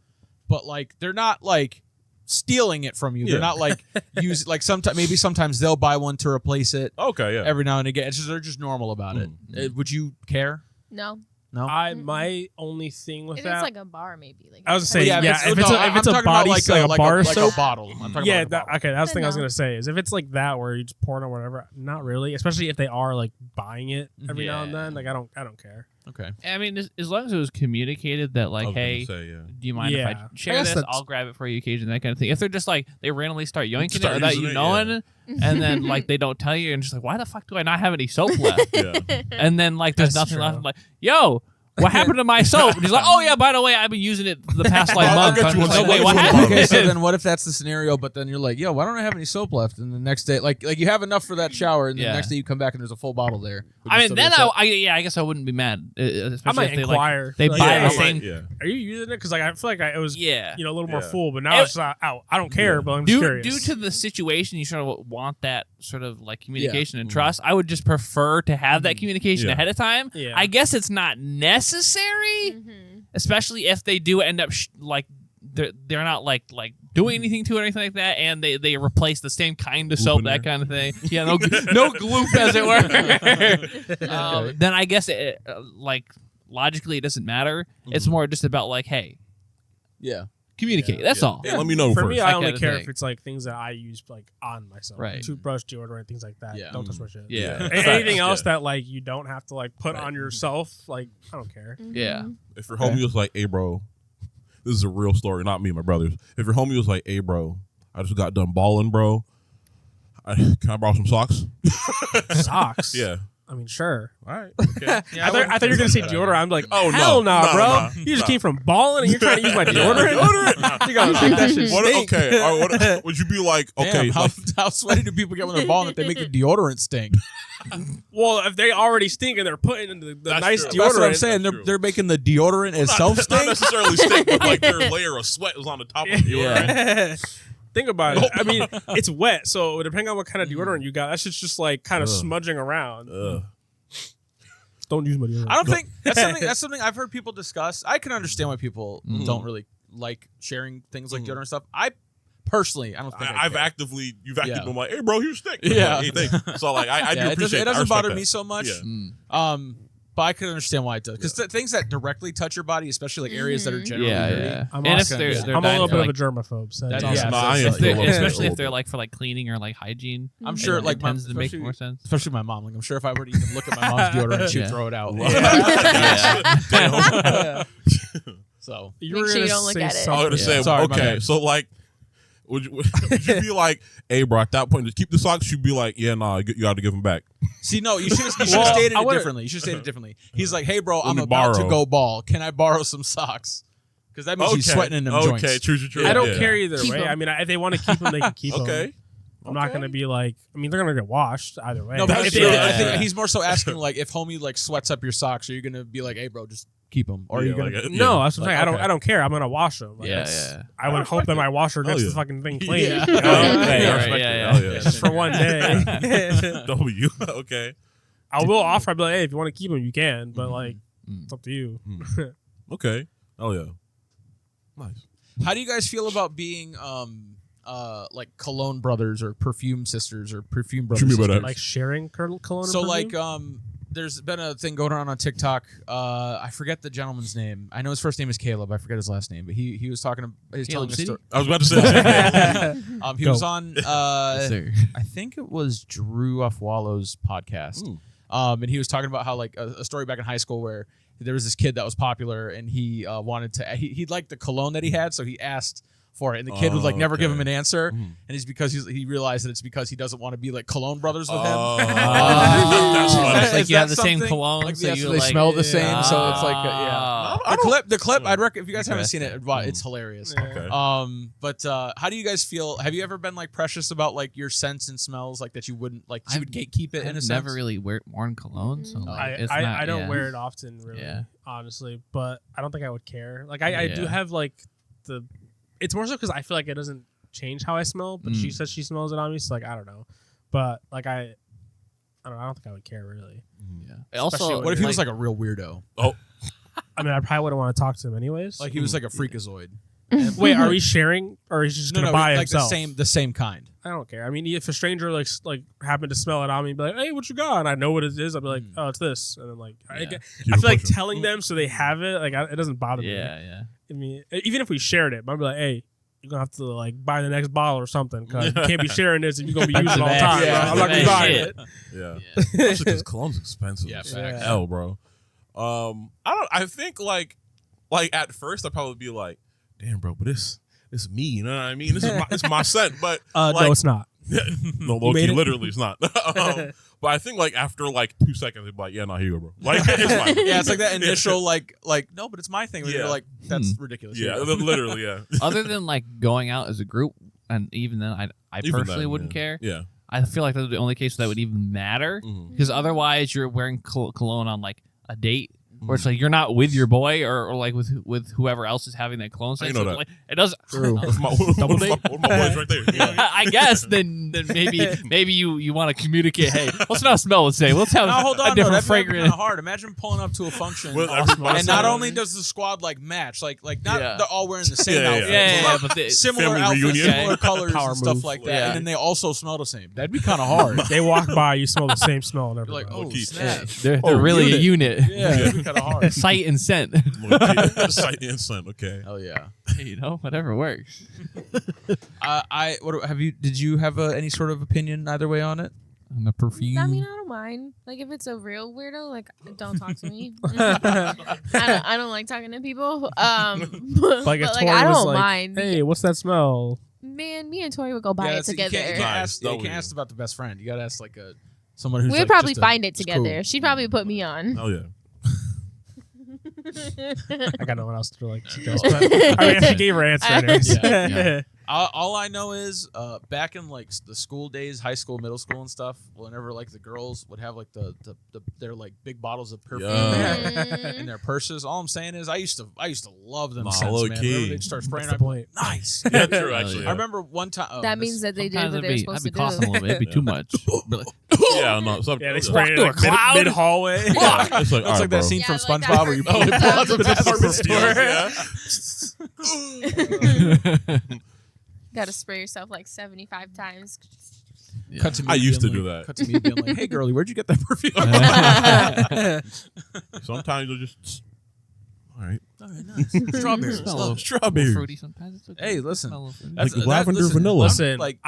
but like they're not like stealing it from you. Yeah. They're not like use like sometimes they'll buy one to replace it Okay. Yeah. every now and again. It's just they're just normal about it. Mhm. Would you care? No. No. My only thing with If that. it's like a bar, maybe. Like I was saying, yeah, if it's no, a I'm talking about body, like like a bar like soap. a bottle. I'm talking Yeah, about like a bottle. okay, that's the thing I was No. gonna say is if it's like that where you just pour it or whatever, not really. Especially if they are like buying it every now and Yeah. then. Like I don't care. Okay. I mean, as long as it was communicated that, I like, was gonna hey, say, yeah. do you mind if I Yeah. share I guess this? that's- I'll grab it for you occasionally, that kind of thing. If they're just like, they randomly start yoinking Start it without using you it, knowing, and then, like, they don't tell you, and just like, why the fuck do I not have any soap left? Yeah. And then, like, there's That's nothing true. left. I'm like, yo, what happened to my soap? And he's like, oh, yeah, by the way, I've been using it the past, like, I'll month. get I'm you just one. like, wait, what I'll get you happened? one. Okay, so then what if that's the scenario? But then you're like, yo, why don't I have any soap left? And the next day, like you have enough for that shower, and then Yeah. the next day you come back and there's a full bottle there. Would I you mean, still be then upset? I guess I wouldn't be mad. Especially I might if they, inquire. like, they Like, buy Yeah, the I same. might- yeah. Are you using it? Because like I feel like it was Yeah. a little more Yeah. full, but now It- it's not out. I don't care, Yeah. but I'm just Due curious. to the situation, you sort of want that sort of like communication and Mhm. trust. I would just prefer to have that communication Yeah. ahead of time. Yeah. I guess it's not necessary, Mhm. especially if they do end up like they're not like doing anything to it or anything like that, and they replace the same kind of soap, in that there. kind of thing. Yeah, no gloop as it were. Then I guess like logically it doesn't matter. It's more just about like, hey, Yeah. Communicate. Yeah. That's Yeah. all. Yeah, let me know For first. me, That I only kind of care thing. if it's like things that I use like on myself, Right. toothbrush, deodorant, things like that. Yeah. Don't touch my shit. Yeah. Anything else Yeah. that like you don't have to like put Right. on yourself, like I don't care. Yeah. If your homie was like, "Hey, bro, this is a real story, not me, my brothers." If your homie was like, "Hey, bro, I just got done balling, bro. Can I borrow some socks?" Socks. Yeah. I mean, sure. All right. Okay. I thought you were gonna say deodorant. I'm like, Oh, no. hell nah, No, bro. no, You just no. came from balling and you're trying to use my deodorant. Deodorant? You gotta think that shit What, stink. okay. All right, what, would you be like? Okay. Damn, how, like, how sweaty do people get when they're balling that they make the deodorant stink? Well, if they already stink and they're putting in the That's nice true. deodorant, That's what I'm saying. That's true. They're making the deodorant itself not stink. necessarily stink, but like their layer of sweat was on the top of the deodorant. Yeah. Think about it. I mean, it's wet, so depending on what kind of deodorant you got, that shit's just like kind of Ugh. smudging around. Ugh. Don't use my deodorant. I don't think that's something I've heard people discuss. I can understand why people don't really like sharing things like deodorant and stuff. I personally, I don't think You've care. actively Yeah. been like, "Hey, bro, you stink." Yeah. Hey, thanks. So like, I do Yeah, appreciate. it I doesn't respect bother that. me so much. Yeah. But I can understand why it does because things that directly touch your body, especially like areas that are generally dirty. Yeah. I'm And if also- they're I'm a dying little for, bit like, of a germaphobe. So That- that's yeah, awesome. No, I am if they're- too, a little bit, especially a if they're little like for like cleaning or like hygiene. I'm sure, it like my, tends to make especially- more sense. Especially my mom. Like I'm sure if I were to even look at my mom's deodorant, she'd Yeah. throw it out. Yeah. So You Make were sure you gonna don't look say at it. I was gonna something. say, Sorry, my okay, bad. so like, would you be like, "Hey, bro, at that point, just keep the socks"? You'd be like, "Yeah, nah, you got to give them back." see, no, you should have Well, stated I it would've- differently. You should have stated it differently. He's like, hey, bro, Let I'm me about to borrow. go ball. Can I borrow some socks? Because that means he's sweating in them joints. Okay, true. I don't yeah. care either Keep way. 'em. I mean, if they want to keep them, they can keep them. Okay. I'm not gonna be like. I mean, they're gonna get washed either way. No, but That's if true. I think Yeah. he's more so asking like if homie like sweats up your socks, are you gonna be like, hey, bro, just keep them, or are you Yeah, gonna? like, No, that's what I'm Like, saying. okay. I don't care. I'm gonna wash them. Like, Yeah, that's- yeah. I would hope that my washer gets yeah. the fucking thing clean. Yeah. You know? Hey, I Yeah, respect yeah, it. yeah. Hell yeah. Just for one day. W. Okay. I will offer. I'll be like, hey, if you want to keep them, you can. But like, Mm. it's up to you. Okay. Oh yeah. Nice. How do you guys feel about being like cologne brothers or perfume sisters or perfume What brothers? you mean by that? Like sharing cologne. So and like perfume? there's been a thing going on TikTok. I forget the gentleman's name. I know his first name is Caleb. I forget his last name, but he was talking. He's telling Caleb a City? story. I was about to say. He Go. was on. Sir. I think it was Drew Afwalo's podcast. And he was talking about how like a story back in high school where there was this kid that was popular and he wanted to. He liked the cologne that he had, so he asked for it, and the kid would like never give him an answer, and it's because he realized that it's because he doesn't want to be like cologne brothers with him. That's funny. It's like Is you have that the same something? cologne, Like, so yeah, you they like, smell the same, so it's like yeah. Ah. The clip, I'd recommend if you guys haven't seen it, it's hilarious. Okay. But how do you guys feel? Have you ever been like precious about like your scents and smells, like that you wouldn't like you would gatekeep it in a I've sense? never really worn cologne, so like, it's not, I don't yeah. wear it often, really, Yeah. honestly. But I don't think I would care. Like I do Yeah. have like the. It's more so because I feel like it doesn't change how I smell. But she says she smells it on me, so like I don't know. But like I don't know. I don't think I would care really. Yeah. Also, Especially What if he was like a real weirdo? I mean, I probably wouldn't want to talk to him anyways. Like he was like a freakazoid. wait, are we sharing, or is he just gonna buy like himself? the same kind. I don't care. I mean, if a stranger like happened to smell it on me, and be like, "Hey, what you got?" And I know what it is. I'd be like, "Oh, it's this," and then like I Yeah. feel like telling them so they have it. Like it doesn't bother me. yeah. I mean, even if we shared it, I'd be like, "Hey, you're gonna have to like buy the next bottle or something because you can't be sharing this if you're gonna be using it all the time. Yeah, bro. I'm not gonna be that's buying shit. it." Yeah. Especially because cologne's expensive. Yeah, as facts. hell, bro. I think like at first I'd probably be like, damn, bro, but this is me. You know what I mean? This is my scent. But like, No, it's not. no, low made key, it? literally, it's not. But I think like after like 2 seconds, they'd be like, yeah, no, here you go, bro. Like it's fine. Yeah, it's like that initial like no, but it's my thing. Where Yeah. you're like, that's ridiculous. Yeah, Here you go. literally, yeah. Other than like going out as a group, and even then, I Even personally then, wouldn't yeah. care. Yeah. I feel like that's the only case that would even matter, because otherwise you're wearing cologne on like a date. Where it's like you're not with your boy or like with whoever else is having that clone How sex. you know So that? Like, it doesn't. With my boys right there. Yeah. I guess then maybe you want to communicate. Hey, let's not smell the same. Let's have Now hold a on, though, different that'd be kind fragrance. of hard. Imagine pulling up to a function, With everybody and not smelling. only does the squad like match, like not Yeah. they're all wearing the same Yeah, yeah, outfit, Yeah, but but the, similar Family outfits, reunion. similar colors, Power and stuff move. like that, Yeah. and then they also smell the same. That'd be kind of hard. They walk by, you smell the same smell, and You're like, everybody. oh Key. snap! they're really a unit. Yeah, that'd be kind kind of hard. Sight and scent. Sight and scent. Okay. Hell yeah. You know, whatever works. Did you have any sort of opinion either way on it? On the perfume. I mean, I don't mind. Like, if it's a real weirdo, like, don't talk to me. I don't like talking to people. Like, but if like, Tori I was don't like, mind. hey, what's that smell? Man, me and Tori would go buy it together. You can't, Nice. you can't ask about the best friend. You gotta ask like someone who's. We'd like, probably just find it just together. cool. She'd probably put me on. Oh yeah. I got no one else to like suggest. But, I mean, I gave her answer. Anyways. Yeah. All I know is back in like the school days, high school, middle school, and stuff. Whenever like the girls would have like their like big bottles of perfume in their purses. All I'm saying is I used to love them. Low Man. key. Whenever they'd start spraying, That's the I'd be point. like, nice. Yeah, true. Actually, I remember one time. That means that they did Sometimes what they're supposed to that'd be costing a do. little bit. It'd be too much. yeah, no. Some, Yeah, they yeah. sprayed it like mid hallway. Yeah, it's like, It's like that scene Yeah, from like that SpongeBob where you perfume pull out the Yeah. department store. Got to spray yourself like 75 times. Yeah. Cut to me I used being to do like- that. Cut to me being like, "Hey, girlie, where'd you get that perfume?" Sometimes you'll just. All right. All right, nice. Strawberries. Smell a little Strawberry. fruity sometimes. It's okay. Hey, listen. Smell a little fruity. Like lavender, vanilla. Listen, Like,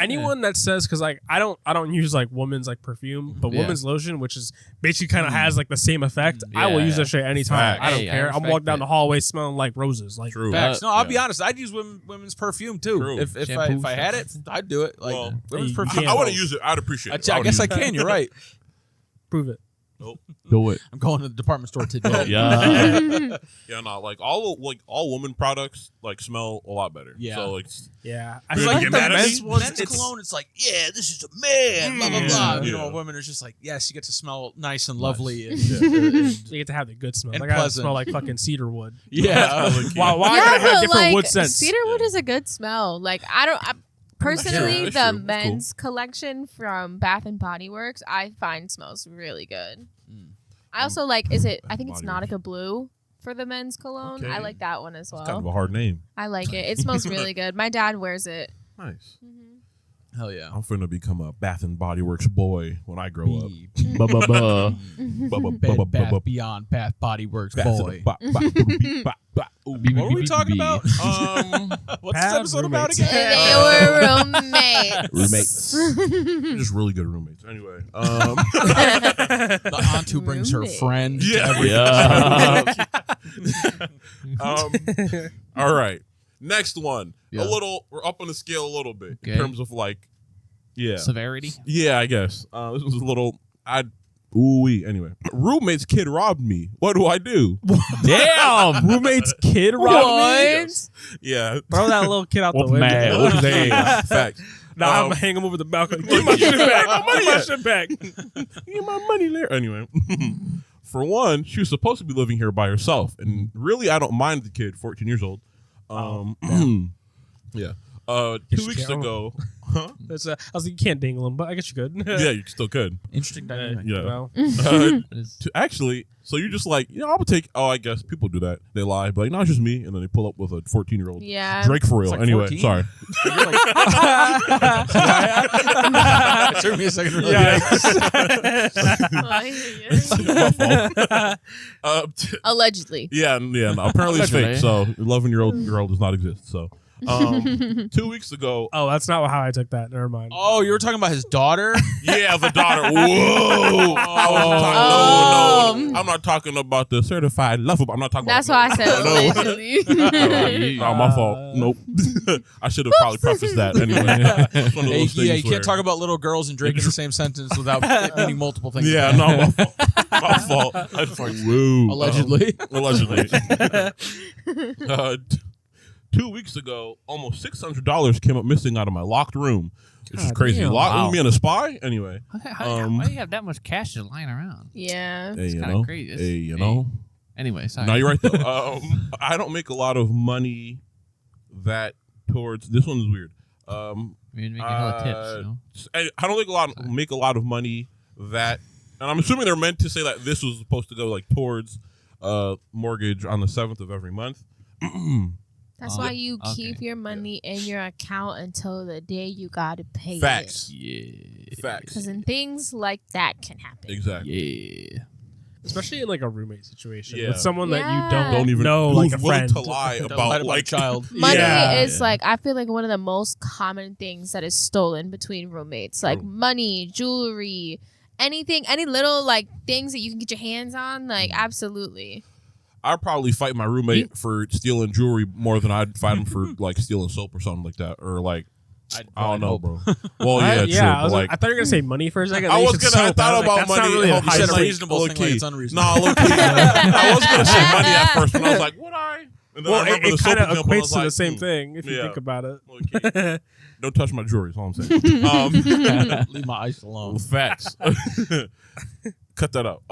anyone that says because like I don't use like women's like perfume, but Yeah. women's lotion, which is basically kind of has like the same effect. I will Yeah. use that shit anytime. Fact. I don't Hey, I care. I'm respect walking down it. the hallway smelling like roses. Like True. Facts. No, I'll be Yeah. honest. I'd use women's perfume too. True. If Shampoo, I had it, I'd do it. Like Well, women's you perfume. can't. I want to use it. I'd appreciate it. I would guess use I it. can. You're right. prove it. Do it. I'm going to the department store today. Yeah. Yeah, no, like all woman products like smell a lot better. Yeah. So like, Yeah, I You're feel gonna like get the mad at men's me? ones. Men's It's cologne, it's like, yeah, this is a man, blah, blah, blah. Yeah. You know, women are just like, yes, you get to smell nice and lovely. And, you get to have the good smell. And I gotta pleasant. smell like fucking cedar wood. yeah. Why yeah, gotta have but different like, wood scents? cedarwood is a good smell. Like, personally, that's the true. That's men's collection from Bath and Body Works, I find smells really good. I also like, I think it's Body Works. Nautica Blue for the men's cologne. Okay. I like that one as well. it's kind of a hard name. I like it. It smells really good. My dad wears it. Nice. Hell yeah. I'm finna become a Bath and Body Works boy when I grow up. Ba-ba-ba. Bed Bath Beyond Bath Body Works boy. What What were we talking about? What's this episode about roommates. again? They were roommates. Roommates. Just really good roommates. Anyway. The aunt who brings her Roommate. friend. to Yeah. every- Yeah. All right. Next one. Yeah. We're up on the scale a little bit in Okay. terms of like, yeah. Severity. Yeah, I guess. This was a little, anyway. Roommate's kid robbed me. What do I do? Damn. Roommate's kid robbed me. What? Yeah. Throw that little kid out the Whoop window. man, whoop his ass. Facts. Nah, I'm Um, gonna hang him over the balcony. Give my shit back. Give my shit back. Get my money there. Anyway, for one, she was supposed to be living here by herself, and really, I don't mind the kid, 14 years old. Yeah. 2 weeks Scare him. ago, huh? That's, I was like, you can't dangle him, but I guess you could. Yeah, you still could. Interesting dynamic. Yeah. Well, Actually, so you're just like, I would take. Oh, I guess people do that. They lie, but like, no, it's just me, and then they pull up with a 14-year-old. Yeah. Drake for real. like Anyway, 14? sorry. It took me a second to realize. Allegedly. Yeah, no, apparently it's fake. So 11-year-old girl does not exist. So 2 weeks ago, oh, that's not how I took that. Never mind. Oh, you were talking about his daughter? yeah, the daughter. Whoa! I wasn't talking. No, I'm not talking about the certified lover. I'm not talking. That's about why I said allegedly. Oh, my fault. Nope. I should have probably prefaced that anyway. It's one of Hey, those yeah, things you can't where- talk about little girls and Drake in the same sentence without it meaning multiple things. Yeah, no, my fault. My fault. I was like, whoa. Allegedly. Allegedly. 2 weeks ago, almost $600 came up missing out of my locked room. Which is God crazy. damn. Locked Wow. me in a spy? Anyway. Why do you have that much cash just lying around? Yeah. Hey, you kinda know. crazy. It's- Hey, you hey. know. Anyway, sorry. No, you're right though. I don't make a lot of money that towards this one is weird. I mean, making hella tips, you know? I don't make a lot of money that, and I'm assuming they're meant to say that this was supposed to go like towards mortgage on the 7th of every month. That's why you okay. keep your money in your account until the day you gotta pay Facts. Yeah. Facts. Because then things like that can happen. Exactly. Yeah. especially in like a roommate situation Yeah. with someone that you Yeah. Don't even know, who's like a willing friend. to lie Don't lie about about like a child. Money Yeah. is like I feel like one of the most common things that is stolen between roommates. Like True. money, jewelry, anything, any little like things that you can get your hands on. Like absolutely. I'd probably fight my roommate for stealing jewelry more than I'd fight him for like stealing soap or something like that, or like I don't know, bro. Well, yeah, true. I, But like, like, I thought you were gonna say money for a second. I then you was said gonna. I soap. thought was about like, that's money. Not really a Hold on, You said high a like, reasonable low thing like key. it's unreasonable. Nah, low key. I was gonna say money at first, but I was like, would I? And then I Well, remember the it soap kind of example. I was equates to the like, same thing if you yeah. think about it. low key. Don't touch my jewelry. Is all I'm saying. Leave my ice alone. Facts. Cut that out.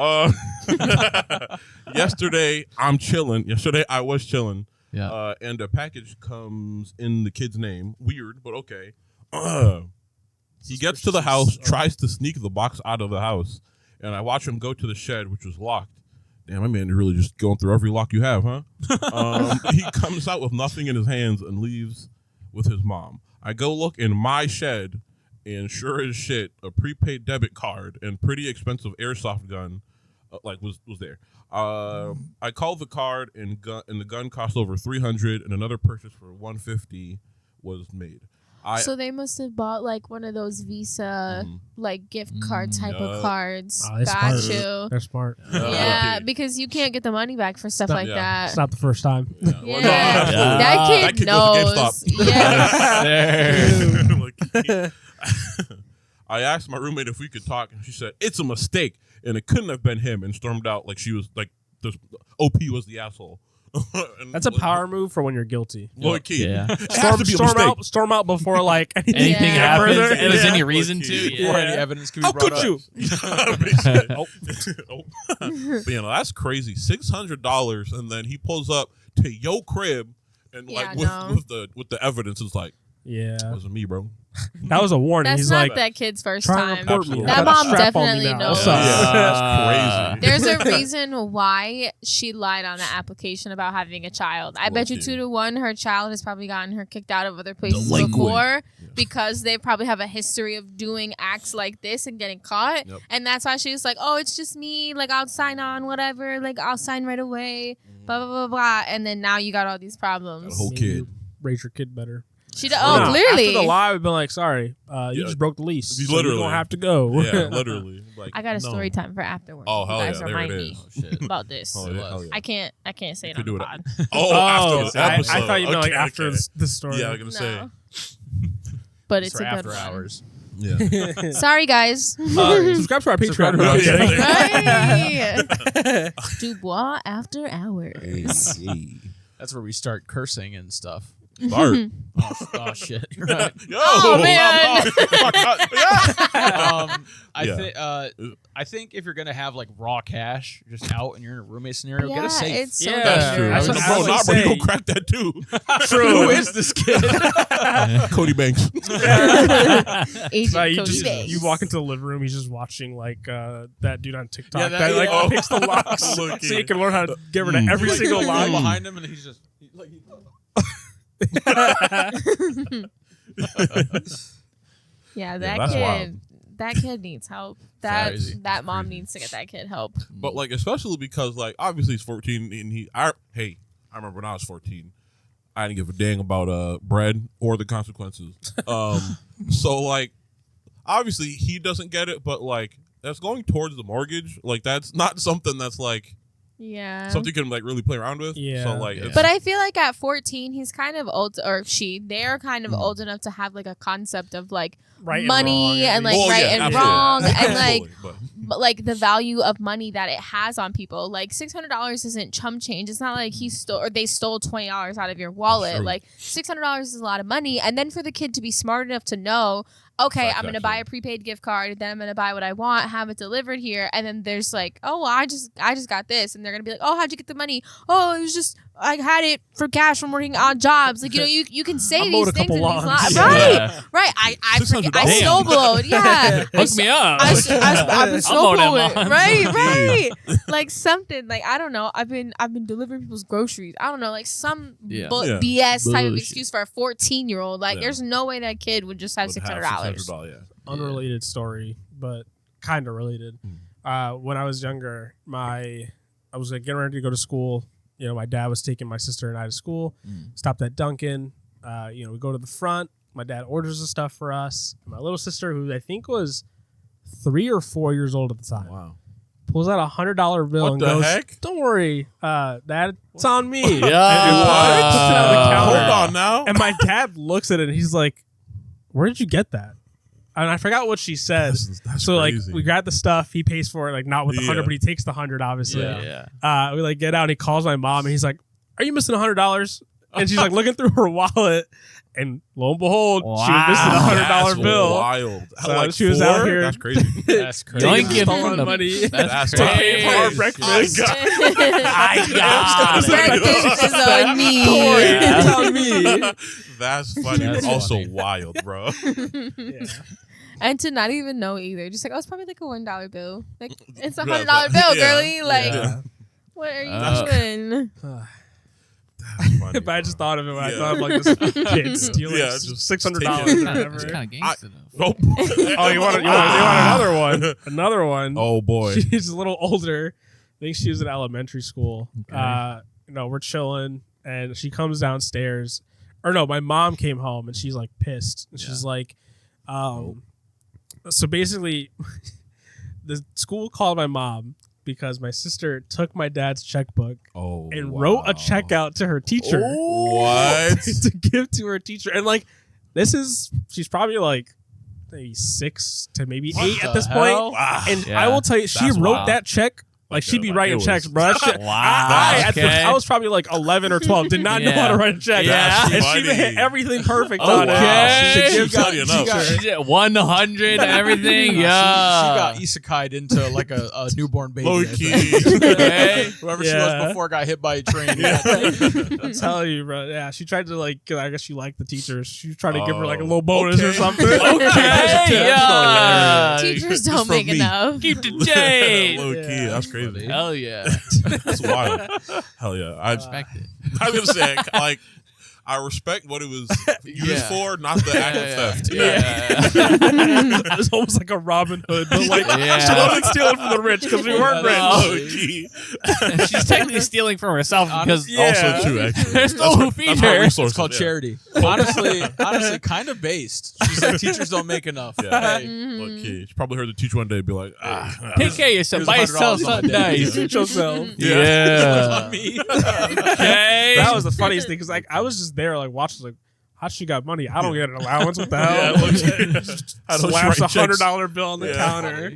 Yesterday I'm chilling. Yesterday I was chilling. Yeah. And a package comes in the kid's name. Weird, but okay. He gets to the house, tries to sneak the box out of the house, and I watch him go to the shed, which was locked. Damn, my man is really just going through every lock you have, huh? He comes out with nothing in his hands and leaves with his mom. I go look in my shed, and sure as shit, a prepaid debit card and pretty expensive airsoft gun, was there. I called the card, and the gun cost over $300, and another purchase for $150 was made. So they must have bought like one of those Visa like gift card type of cards. Oh, they're Got smart. you. They're smart. Yeah, because you can't get the money back for stuff like Yeah. It's that. not the first time. Yeah. Yeah, Well, no, absolutely. that kid knows. goes to Yes. Like, I asked my roommate if we could talk, and she said it's a mistake, and it couldn't have been him, and stormed out like she was like the OP was the asshole. And That's a power move for when you're guilty. Low key. Yeah. It has to be a mistake. Storm out before like anything, Anything Yeah. happens, further. and there's Yeah. any reason Low to. key. Before any Yeah. evidence can be How brought could up. you? But that's crazy. $600, and then he pulls up to your crib, and Yeah, like no. with the evidence, it's like Yeah, it wasn't me, bro. that was a warning. That's He's not like, that kid's first try time. and report me. Absolutely. I That got a mom strap on me definitely now. knows. What's up? Yeah, that's crazy. There's a reason why she lied on the application about having a child. I bet you Lucky. 2-1 her child has probably gotten her kicked out of other places Delinquent. before because they probably have a history of doing acts like this and getting caught. Yep. And that's why she was like, oh, it's just me. Like, I'll sign on, whatever. Like, I'll sign right away. Blah, blah, blah, blah. And then now you got all these problems. Whole Maybe kid. you raise your kid better. She does. Oh, No, clearly. After the lie, we've been like, sorry, you Yeah. just broke the lease. You So literally. you're gonna have to go. Yeah, literally. Like, I got a no. story time for afterwards. Oh, hell you guys yeah, there it remind is. me Oh, shit. about this. Oh, yeah, hell yeah. I can't say it You on could the do it. pod. Oh, after the I episode. thought you meant like Okay, after okay. the story. Yeah, I was gonna say. No. But it's for a good after one. hours. Yeah. Sorry, guys. Subscribe to our Subscribe Patreon. to our No, I'm kidding. Right. Dubois after hours. That's where we start cursing and stuff. Bart. Oh shit! You're right. Yo, Oh, man. I think if you're gonna have like raw cash just out and you're in a roommate scenario, get Yeah, a safe. it's so Yeah, That's true. that's I what mean, I bro, was nah, gonna bro, you say. gonna crack that too. Who is this kid? Cody Banks. Agent No, you Cody just Banks. you walk into the living room, he's just watching like that dude on TikTok Yeah, that like oh. picks the locks Look so you here. can learn how to get rid of every Like, single you lock. go behind him and he's just like. Yeah, Yeah, that that's kid. wild. That kid needs help. That Crazy. that mom needs to get that kid help. But like, especially because like, obviously he's 14, and I remember when I was 14, I didn't give a dang about bread or the consequences. So like, obviously he doesn't get it, but like, that's going towards the mortgage. Like, that's not something that's like Yeah. something you can like really play around with. Yeah. So like, Yeah. it's, But I feel like at 14, he's kind of old, or she, they're kind of Mm. old enough to have like a concept of like Right and money wrong, at and like least. Well, right yeah, and absolutely. wrong and like Absolutely, but like the value of money that it has on people. Like $600 isn't chump change. It's not like he stole or they stole $20 out of your wallet. True. Like $600 is a lot of money. And then for the kid to be smart enough to know, okay, Fact, I'm gonna actually. buy a prepaid gift card, then I'm gonna buy what I want, have it delivered here, and then there's like, oh, well, I just got this, and they're gonna be like, oh, how'd you get the money? Oh, it was just I had it for cash from working odd jobs. Like, you know, you can say I these mowed a things couple in these lawns. lives, Yeah. right? Right. I forget. I $600. snowblowed. Yeah. Hook me up. I've been I'm mowing snowblowing. lawns. Right. Like something like I don't know. I've been delivering people's groceries. I don't know, like some Yeah. Yeah. BS type of Bullshit. excuse for a 14-year-old. Like Yeah. there's no way that kid would just have would $600. $600, yeah. Unrelated story, but kind of related. when I was younger, I was like getting ready to go to school. You know, my dad was taking my sister and I to school. Stopped at Dunkin'. You know, we go to the front. My dad orders the stuff for us. My little sister, who I think was 3 or 4 years old at the time, Wow. pulls out $100 bill What and the goes, heck? "Don't worry, Dad, it's on me." Yeah. And puts it on the counter. Hold on now. And my dad looks at it and he's like, "Where did you get that?" And I forgot what she said. That's So like crazy. we grab the stuff, he pays for it, like not with the 100, Yeah. but he takes the 100 obviously. Yeah. We like get out and he calls my mom and he's like, "Are you missing $100?" And she's like looking through her wallet, and lo and behold, she was missing a $100 That's bill. Wild. So Like she was 4? out here- That's crazy. That's crazy. Don't Taking give stolen him the money. That's to pay for our crazy. breakfast. I got Breakfast is on me. Don't worry, Yeah. it's on me. That's funny. That's but also funny. wild, bro. Yeah. And to not even know either, just like, oh, it's probably like a $1 bill. Like, it's a Yeah, $100 bill, yeah. girly. Like, Yeah. what are you That's doing? That's funny. But I just thought of it when I Yeah. thought of like this kid stealing Yeah, just $600 take it. or whatever. It's kind of gangster though. Oh, Oh, you want another one? Another one. Oh boy. She's a little older. I think she was in elementary school. Okay. We're chilling, and she comes downstairs. Or no, my mom came home, and she's like pissed. And she's like, so basically, the school called my mom because my sister took my dad's checkbook Oh. and wow. wrote a check out to her teacher. What? To give to her teacher. And like, she's probably like maybe 6 to maybe 8 at this point. Wow. And Yeah, I will tell you, she that's wrote wild. that check. Like, she'd be like writing it was- checks, bro. That shit, Wow, I was probably like 11 or 12. Did not know Yeah. how to write a check. Yeah. And she Funny. hit everything perfect on it. Okay. To give She's funny enough. She did 100 everything. She Yeah. got isekai'd into like a newborn baby. Low I think. key. Okay? Whoever she Yeah. was before got hit by a train. I'm telling you, bro. Yeah, she tried to like, 'cause I guess she liked the teachers. She was trying to give her like a Oh, little bonus or okay. something. Okay. Yeah. Teachers Just don't for make me. enough. Keep the change. Low key. Yeah. That's crazy. Hell yeah. That's wild. Hell yeah. I Respect it. was gonna say, like, I respect what it was used Yeah. for, not the act of theft. Yeah. It was almost like a Robin Hood, but like Yeah. she wasn't stealing from the rich because we weren't rich. Low key. She's technically stealing from herself because Yeah. Also true, actually. There's no That's who what- feed that's how her. resources, It's called yeah. charity. Honestly, kind of based. She's like, teachers don't make enough. Yeah. Hey, Low key. She probably heard the teacher one day be like, Take care of yourself. Here's Buy yourself $100 on something my day. nice. Treat yourself. Yeah. on me. Okay. That was the funniest thing because like I was just there like watching like how she got money. I don't get an allowance. What the hell? Yeah, low key. How does she Slaps write checks? $100 bill on the Yeah. counter.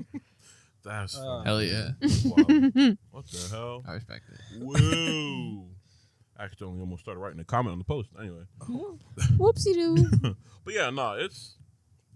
That's Hell yeah. wild. What the hell? I respect it. Whoa. Accidentally almost started writing a comment on the post. Anyway. Whoopsie doo. But yeah, no, it's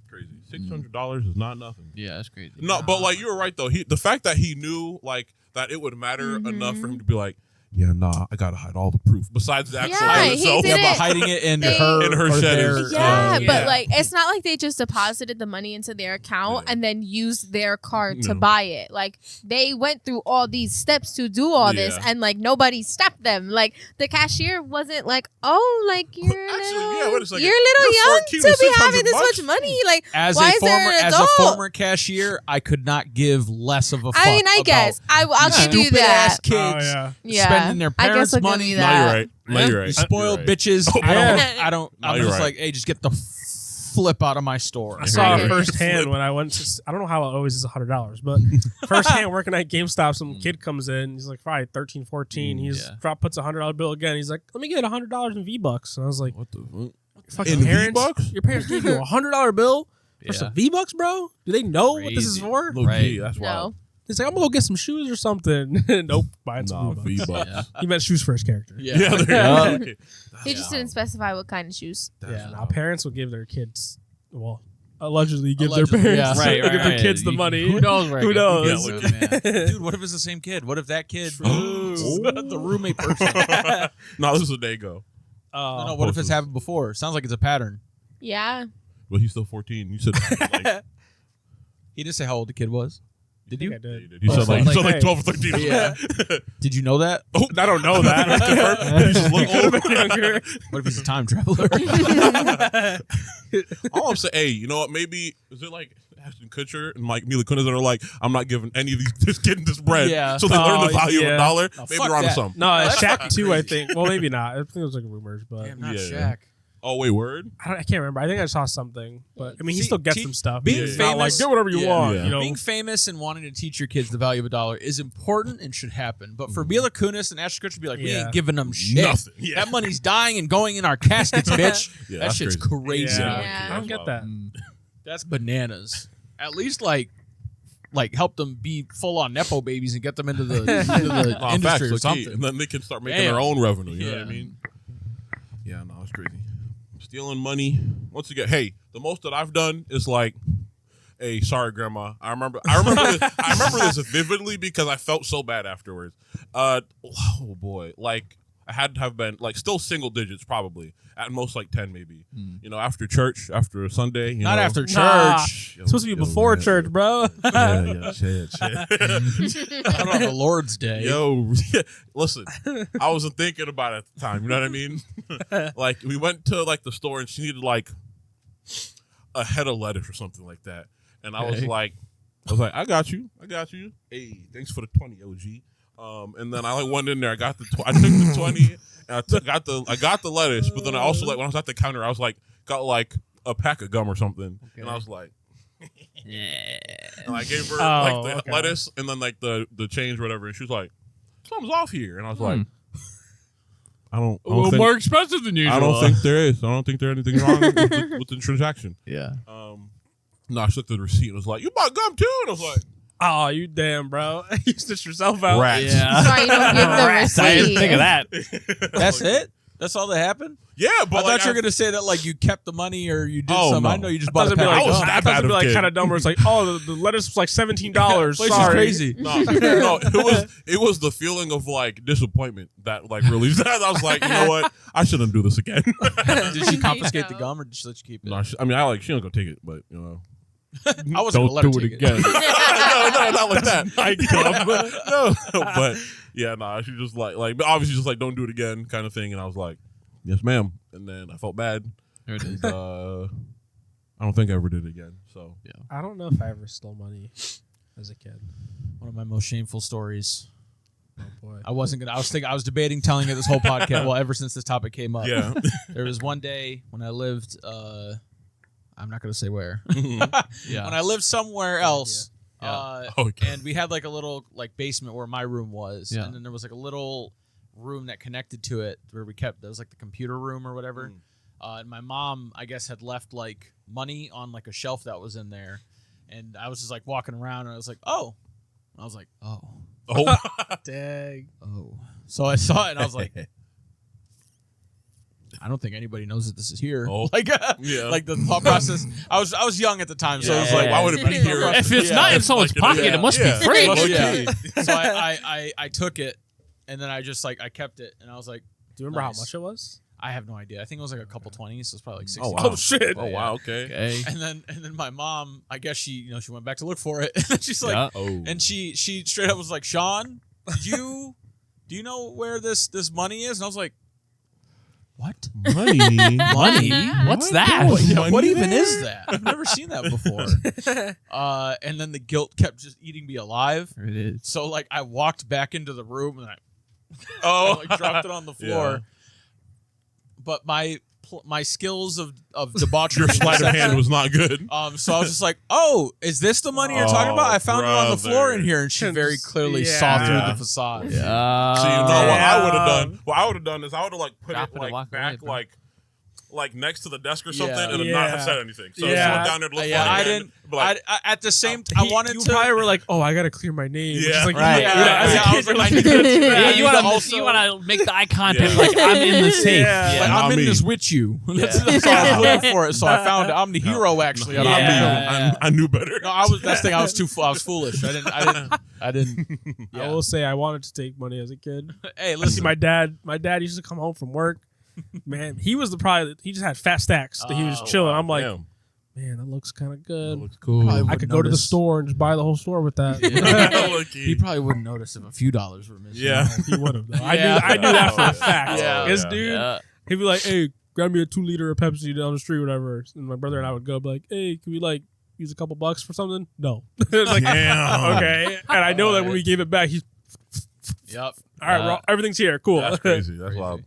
crazy. $600 is not nothing. Yeah, that's crazy. No, but like you were right though. The fact that he knew like that it would matter enough for him to be like, yeah, nah, I gotta hide all the proof besides the actual Yeah, gun he itself. did Yeah, it. but hiding it in They- her In her or shed their, is- Yeah, yeah. but like it's not like they just deposited the money into their account Yeah. and then used their card to No. buy it. Like they went through all these steps to do all this Yeah. and like nobody stopped them. Like the cashier wasn't like, "Oh, like you're Actually, little, yeah, wait a second. you're a little You're young 14 to with be 600 having this bucks? much money." Like As why a is there former an as a adult? former cashier, I could not give less of a fuck. I mean, I about guess I'll give you stupid that. ass kids Oh, yeah. Yeah, spending their I guess parents' I'll give money. you No, that. you're right. No, you're right. You spoiled You're right. bitches. Oh, I don't. No, I'm you're just right. like, hey, just get the flip out of my store. I saw Right. it firsthand when I went to, I don't know how it always is $100, but firsthand working at GameStop, some kid comes in, he's like probably 13, 14. He's puts a $100 bill again. He's like, let me get $100 in V-Bucks. And I was like, What the fuck? fucking In parents, V-Bucks? your parents gave you a $100 bill for Yeah. some V-Bucks, bro? Do they know what this is Crazy. for? Low key, that's wild. No, He's like, I'm gonna go get some shoes or something. Nope, buying some Nah, V-Bucks. V-Bucks. Yeah. He meant shoes for his character. Yeah. Yeah, there you Yeah. go. Okay. he just didn't specify what kind of shoes. Yeah, now parents will give their kids, well, allegedly give Allegedly, their parents, yeah. Right, give right, their right. kids the You- money. Who knows? Where Who it goes. knows? Yeah, look Man. Dude, what if it's the same kid? What if that kid Ooh. the roommate person? No, this is a day ago. No, what if it's happened before? Sounds like it's a pattern. Yeah, But he's still 14. You said like, He didn't say how old the kid was. Did I you? think I did. you said like, Like, you said like hey. 12 or 13. Yeah. Did you know that? Oh, I don't know that. you just look Could have old. been younger. What if he's a time traveler? All I'm saying, hey, you know what? Maybe is it like Ashton Kutcher and like Mila Kunis that are like, I'm not giving any of this kid this bread. Yeah. So they learn the value of yeah. a dollar. No, Maybe fuck they're onto that. something. No, That's Shaq fucking too. I crazy. think. Well, maybe not. I think it was like rumors, but Damn, not Yeah. Shaq. Oh wait, word. I can't remember. I think I saw something, but I mean, he See, still gets some stuff. being He's not like famous- do whatever you yeah. want. Yeah. You know, Being famous and wanting to teach your kids the value of a dollar is important and should happen. But for Mila Kunis and Ashton Kutcher to be like, we Yeah. ain't giving them shit. Nothing. Yeah. That money's dying and going in our caskets, bitch. Yeah, that that's shit's crazy. crazy. Yeah. I don't get that. That's bananas. At least like help them be full on nepo babies and get them into the, Nah, industry facts, or low-key. something. And then they can start making Damn. their own revenue. You know what Yeah. I mean? Yeah, no, it's crazy. Stealing money. Once again, hey, the most that I've done is like, hey, sorry, grandma. I remember this vividly because I felt so bad afterwards. Oh boy, like I had to have been like still single digits probably at most like 10 maybe. You know, after church, after a Sunday. You Not know. after church. Nah. Yo, It's supposed to be before man. church, bro. Yeah, shit. I don't know, the Lord's Day. Yo, listen, I wasn't thinking about it at the time. You know what I mean? Like, we went to like the store and she needed like a head of lettuce or something like that, and I was Okay. like, I got you. Hey, thanks for the 20, OG. And then I like went in there. I got I took the 20, and I got the lettuce. But then I also like when I was at the counter, I was like got like a pack of gum or something, and I was like. And I gave her like the lettuce and then like the change or whatever, and she was like, "Something's off here," and I was like, "I don't think, more expensive than usual. I don't think there is. I don't think there's anything wrong with the transaction." Yeah. No, I looked at the receipt and was like, "You bought gum too?" And I was like, Oh, you damn, bro. You stitched yourself out. "Rats." Yeah. Sorry, you don't give the I didn't receipt. think of that. That's it? That's all that happened? Yeah, but I like, thought you were going to say that like you kept the money or you did Oh, something. no. I know you just I bought a thought it'd be pack like, of I was gum. that I thought bad it'd be of like kid. kind of dumb where it's like, oh, the lettuce was like $17. Place is Sorry. crazy. No, it was the feeling of like disappointment that like really that I was like, you know what, I shouldn't do this again. Did she confiscate the No. gum or did she let you keep it? No, she don't go take it, but you know, I wasn't going to let her take it. no, not like that. No, but yeah, nah, she just like but obviously just like don't do it again kind of thing, and I was like, yes, ma'am, and then I felt bad. There it is. I don't think I ever did it again. So I don't know if I ever stole money as a kid. One of my most shameful stories. Oh, boy. I was debating telling it this whole podcast. Well, ever since this topic came up. yeah, There was one day when I lived, I'm not going to say where. Yeah. When I lived somewhere else. Yeah. Okay. And we had like a little like basement where my room was. Yeah. And then there was like a little room that connected to it where we kept, that was like the computer room or whatever. And my mom, I guess, had left like money on like a shelf that was in there. And I was just like walking around and I was like, oh. And I was like, oh. Oh, Dang. Oh. So I saw it and I was like, I don't think anybody knows that this is here. Oh. Like, yeah. like the thought process. I was young at the time, so it was like, why would it be here? If it's not in someone's Like, pocket, yeah. it must Yeah. be free. Must- Okay. yeah. So I took it, and then I just like I kept it, and I was like, Do you remember Nice. how much it was? I have no idea. I think it was like a couple 20s, so it's probably like 60. Oh, wow. Oh, shit. Oh wow, okay. Okay. And then my mom, I guess she she went back to look for it, and then she's like, Yeah. Oh, and she straight up was like, Sean, do you know where this money is? And I was like, what? money. Money? What's that? What even is that? I've never seen that before. And then the guilt kept just eating me alive. There it is. So like I walked back into the room and I Oh, like dropped it on the floor. Yeah. But my skills of debauchery, Your sleight of hand was not good. so I was just like, "Oh, is this the money you're talking about? I found it on the floor in brother. here," and she very clearly Yeah. saw through Yeah. the facade. So you know what I would have Damn. done? What I would have done is I would have like put Drop it it and like walk back away, bro. like next to the desk or something, Yeah. and then not have Yeah. said anything. So Yeah. she went down there to look Yeah, for it I again, didn't. but, like, At the same time, I wanted You to. probably were like, oh, I got to clear my name. Which Yeah. is like, Right. yeah, Yeah, as a yeah, I kid, was you're like, like, Yeah, you you want also- to make the eye contact Yeah. like I'm in the safe. Yeah. Like, Not I'm in me. this with you. That's Yeah. so I was looking for it. So I found it. I'm the hero, actually. not I'm me. the hero. I knew better. No, I was. That's the thing. I was foolish. I didn't. I will say I wanted to take money as a kid. Hey, See, listen. my dad used to come home from work. Man, he was he just had fat stacks that he was Oh, chilling. I'm like, Damn. man, that looks kind of That good. looks cool. Probably I wouldn't could go to the notice. store and just buy the whole store with that. Lucky. He probably wouldn't notice if a few dollars were missing. Yeah. He would have. I Yeah. knew that for a fact. Yeah. This Yeah. dude, Yeah. he'd be like, "Hey, grab me a 2 liter of Pepsi down the street, whatever." And my brother and I would go, be like, "Hey, can we use a couple bucks for something? No. Like, Damn. okay. And I know that when we gave it back, he's Yep. all right. Well, everything's here. Cool. That's crazy. That's wild.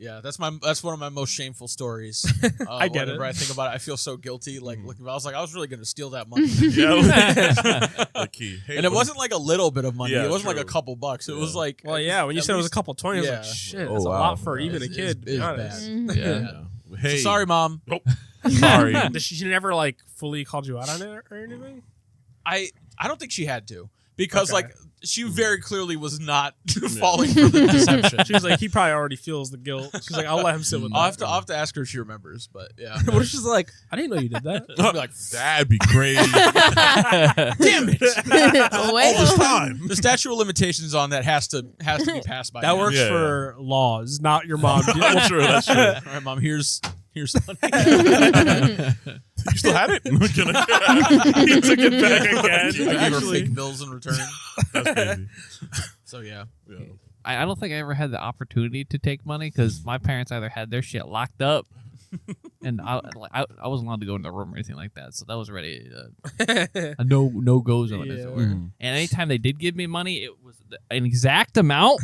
Yeah, that's one of my most shameful stories. I get whenever it. I think about it, I feel so guilty. Like looking, I was like, I was really gonna steal that money, Yeah. Like key. Hey, and it wasn't like a little bit of money. Yeah, it wasn't like true. a couple bucks. It was like, Well, yeah. When you at said it was a least- couple 20, I was like, yeah. shit, Oh, that's a wow. lot for Yeah, even a it's- kid. to be it's honest. Mhm. Yeah. Hey, Sorry, mom. sorry. She never like fully called you out on it or anything? I don't think she had to because Okay. like she very clearly was not falling for the deception. She was like, he probably already feels the guilt. She's like, I'll let him sit with I'll that. have to ask her if she remembers, but yeah. What if she's like, I didn't know you did that? I'll be like, That'd be crazy. damn it! All Well, this time. The statute of limitations on that has to be passed by. That now. works Yeah, for laws, not your mom. That's true. That's true. All right, mom. Here's money. You still had it? I'm kidding. He took it back again. I gave her Actually. fake bills in return. That's crazy. So yeah. Yeah. I don't think I ever had the opportunity to take money because my parents either had their shit locked up, and I wasn't allowed to go in the room or anything like that. So that was already a no go zone, as it were. Mm. And anytime they did give me money, it was an exact amount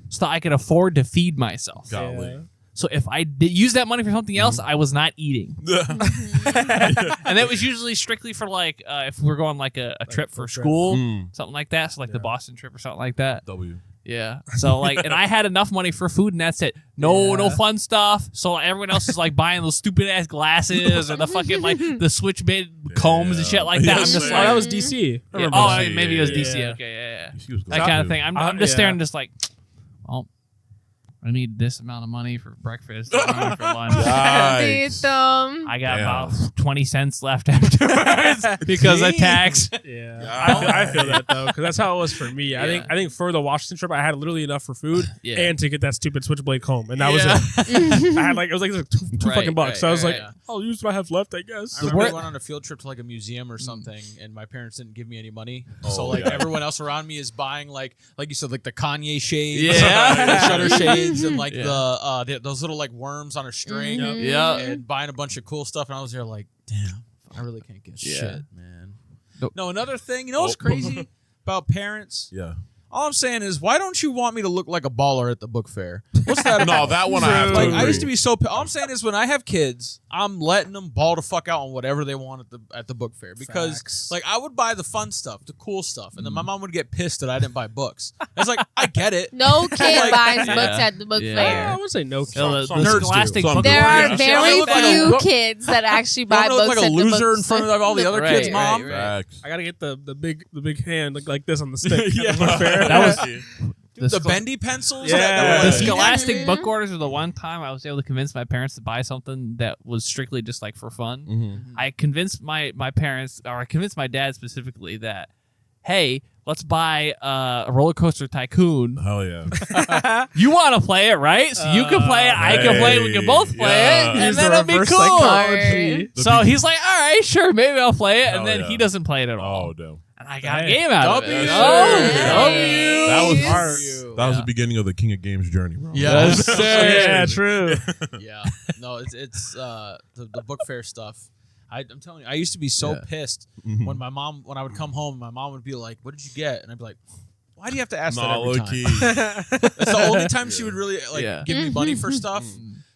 so that I could afford to feed myself. Golly. So if I did use that money for something else, I was not eating. And that was usually strictly for like if we're going like a trip for trip. school, Mm. something like that. So like the Yeah. Boston trip or something like that. W. Yeah. So like, and I had enough money for food, and that's it. No Yeah. fun stuff. So everyone else is like buying those stupid ass glasses or the fucking like the switch bit combs and shit like that. I'm Yes, just sir. Oh, like, that was DC. I yeah, remember oh, that. maybe it was Yeah. DC. Yeah. Okay, yeah. She was That going kind of to. thing. I'm just yeah. staring, just like, well, I need this amount of money for breakfast, I need for lunch. Yikes. I got Damn. about 20 cents left afterwards because of tax. Yeah, Yeah. I feel that though, because that's how it was for me. I Yeah. think for the Washington trip, I had literally enough for food Yeah. and to get that stupid switchblade comb, and that Yeah. was it. I had like it was like two Right, fucking bucks. right, so I was right, like, yeah. I'll use what I have left, I guess. I remember wor- we went on a field trip to like a museum or something, and my parents didn't give me any money. Oh, So like yeah. everyone else around me is buying like you said, like the Kanye shades, Yeah. the shutter shades, and like Yeah. those little like worms on a string, Mhm. Yeah. and buying a bunch of cool stuff. And I was there like, damn, I really can't get Yeah. shit, man. Nope. No, another thing, you know what's Oh. crazy about parents? Yeah. All I'm saying is, why don't you want me to look like a baller at the book fair? What's that about? No, that one I have to Like agree. I used to be so. All I'm saying is, when I have kids, I'm letting them ball the fuck out on whatever they want at the book fair because, Facts. like, I would buy the fun stuff, the cool stuff, and then my mom would get pissed that I didn't buy books. It's like I get it. No kid Like- buys Yeah. books at the book Yeah. I fair. wouldn't say no. The Some nerds do. scholastic Some book do. There Yeah. are See, I very look like a few book- kids that actually You buy want me to look books like a at the loser books. in front of all the other Right, kids, right, mom? right. Facts. I gotta get the big hand like this on the stick. Yeah. At the book fair. That was The schol- bendy pencils. Yeah. that the were Yeah. like- scholastic Mhm. book orders were the one time I was able to convince my parents to buy something that was strictly just like for fun. Mm-hmm. I convinced my parents, or I convinced my dad specifically that, hey, let's buy a roller coaster tycoon. Hell yeah. You want to play it, right? So you can play it, I can play it, we can both play Yeah. it, and Use then the it'll be reverse cool. psychology. So he's like, all right, sure, maybe I'll play it, and Oh, then yeah. he doesn't play it at all. Oh, damn. And I got a Hey. game out of W. it. Hey. That was Yes. That was the beginning of the King of Games journey, bro. Yes, Yes, sir. Yeah, true. Yeah, no, it's the book fair stuff. I'm telling you, I used to be so Yeah. pissed Mhm. when I would come home, my mom would be like, "What did you get?" And I'd be like, "Why do you have to ask that Nah, every low time?" key. That's the only time she would really like Yeah. give me money for stuff.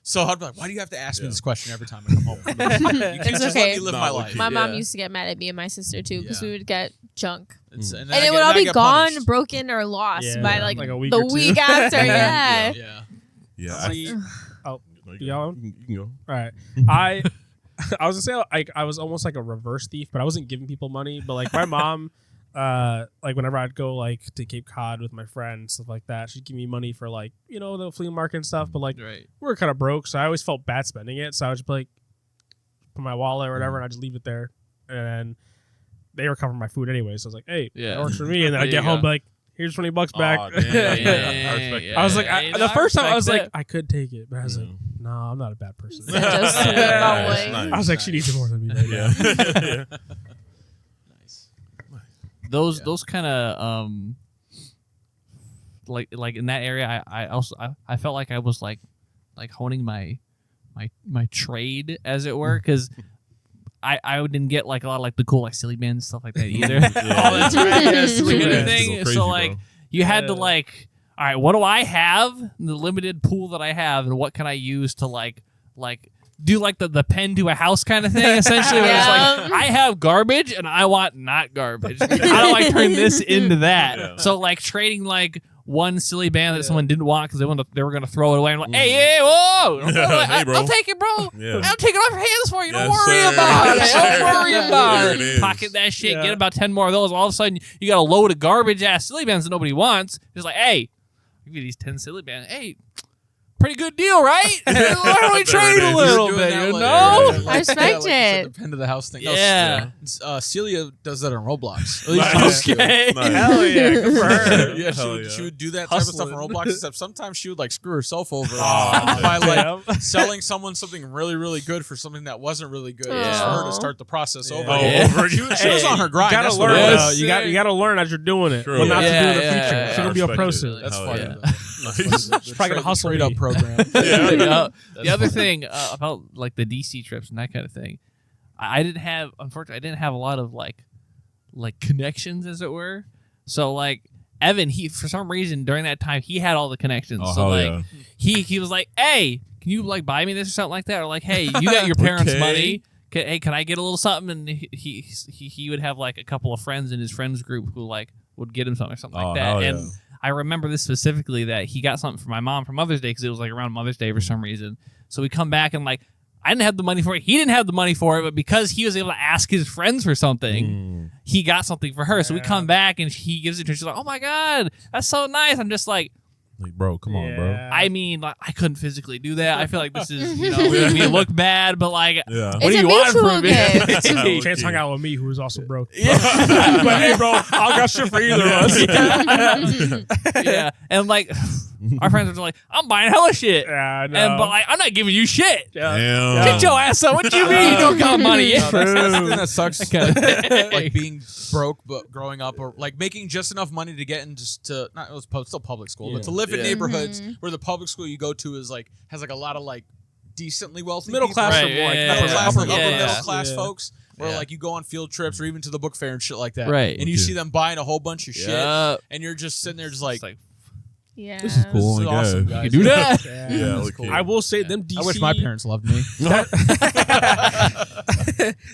So I'd be like, "Why do you have to ask me this question every time I come home? You can't It's just okay. let me live Nah, my low life." key. My mom Yeah. used to get mad at me and my sister too because Yeah. we would get junk. It's- And then it I would get- all then I be get gone, punished. broken, or lost Yeah, by like, like a week the or two. week after. Yeah. Yeah. Yeah. See, Oh, No, y'all? you can go. all right. I was gonna say I was almost like a reverse thief, but I wasn't giving people money. But like my mom, like whenever I'd go like to Cape Cod with my friends, stuff like that, she'd give me money for like the flea market and stuff. But like Right. we were kind of broke, so I always felt bad spending it. So I would just be like put my wallet or whatever, and I just leave it there, and they were covering my food anyway. So I was like, hey, Yeah. that works for me. And then I There get you home, go. be like, here's $20 back. Aw, damn. Yeah, I respect yeah, that. I was like, yeah, the first time I was respect like, I could take it, but I was Yeah. like, no, I'm not a bad person. Just slip Nice, away. nice. I was like, she needs it more than me. Right now. Yeah. nice. those kind of like in that area I felt like I was like honing my trade, as it were, because I didn't get like a lot of like the cool like silly bands and stuff like that either. Yeah. Oh, that's right. Yeah, silly Yeah, band it's thing. crazy, So like bro. you had to like, all right, what do I have? The limited pool that I have, and what can I use to like do like the pen to a house kind of thing, essentially. Where it's like, I have garbage and I want not garbage. How do I turn this into that? Yeah. So like trading like one silly band that someone didn't want because they were going to throw it away. And I'm like, hey, whoa! Hey, bro. I'll take it, bro. Yeah. I'll take it off your hands for you. Don't Yes, worry sir. about Yes, it. Don't sir. worry about There it. it is. Pocket that shit. Yeah. Get about 10 more of those. All of a sudden, you got a load of garbage ass silly bands that nobody wants. It's like, hey, give you these 10 silly bands. Hey, pretty good deal, right? Why don't we There trade it a is. little Doing bit? that You like- know? I respect it. The pen to the house thing. No, Yeah. Celia does that on Roblox. At Nice. she used to. Okay. Nice. Hell yeah, good for her. Yeah, Hell she yeah. would do that type of stuff on Hustling. Roblox, except sometimes she would like screw herself over Oh, by like Damn. selling someone something really, really good for something that wasn't really good, just for her to Aw. start the process over. Oh, again. over She was on her grind. You gotta That's what learn. it Yes, was. though. You got to learn as you're doing it. True. What not to do in the Yeah, future. yeah, She's gonna be a I pro respect soon. it. That's Hell funny. yeah. though. She's probably gonna hustle trade me. up program. Yeah. The other funny. thing about like the DC trips and that kind of thing, I didn't have. Unfortunately, I didn't have a lot of like connections, as it were. So like Evan, he for some reason during that time he had all the connections. Oh, so hell like yeah. he was like, hey, can you like buy me this or something like that? Or like, hey, you got your parents' Okay. money. Can I get a little something? And he would have like a couple of friends in his friends group who like would get him something or something Oh, like that. hell And yeah. I remember this specifically that he got something for my mom for Mother's Day because it was like around Mother's Day for some reason. So we come back and like I didn't have the money for it. He didn't have the money for it, but because he was able to ask his friends for something, he got something for her. So we come back and he gives it to her. She's like, "Oh my god, that's so nice." I'm just like, Bro, come on, bro. I mean, like, I couldn't physically do that. I feel like this is, making me look bad, but like, Yeah. what It's do a you want mutual from me? gift. Chance hung out with me, who was also broke. Yeah. But hey, bro, I don't got shit for either of us. Yeah, and like our friends were like, "I'm buying hella shit," Yeah, I know. and but like, I'm not giving you shit. Yeah. Damn. Get your ass up. What you mean you don't got money? No, that's the thing that sucks. Okay. Like being broke, but growing up, or like making just enough money to get into not it was still public school, but to live in Yeah. neighborhoods where the public school you go to is like has like a lot of like decently wealthy Middle people. class Right, or more like yeah, middle yeah, class, like yeah. upper Yeah. middle class Yeah. folks, where Yeah. like you go on field trips or even to the book fair and shit like that, Right. And you Okay. see them buying a whole bunch of shit, Yeah. and you're just sitting there just like, It's like, Yeah. This is cool, this is I awesome, guess. guys. you do that? Yeah. Yeah, That's look cool. here. I will say them DC. I wish my parents loved me.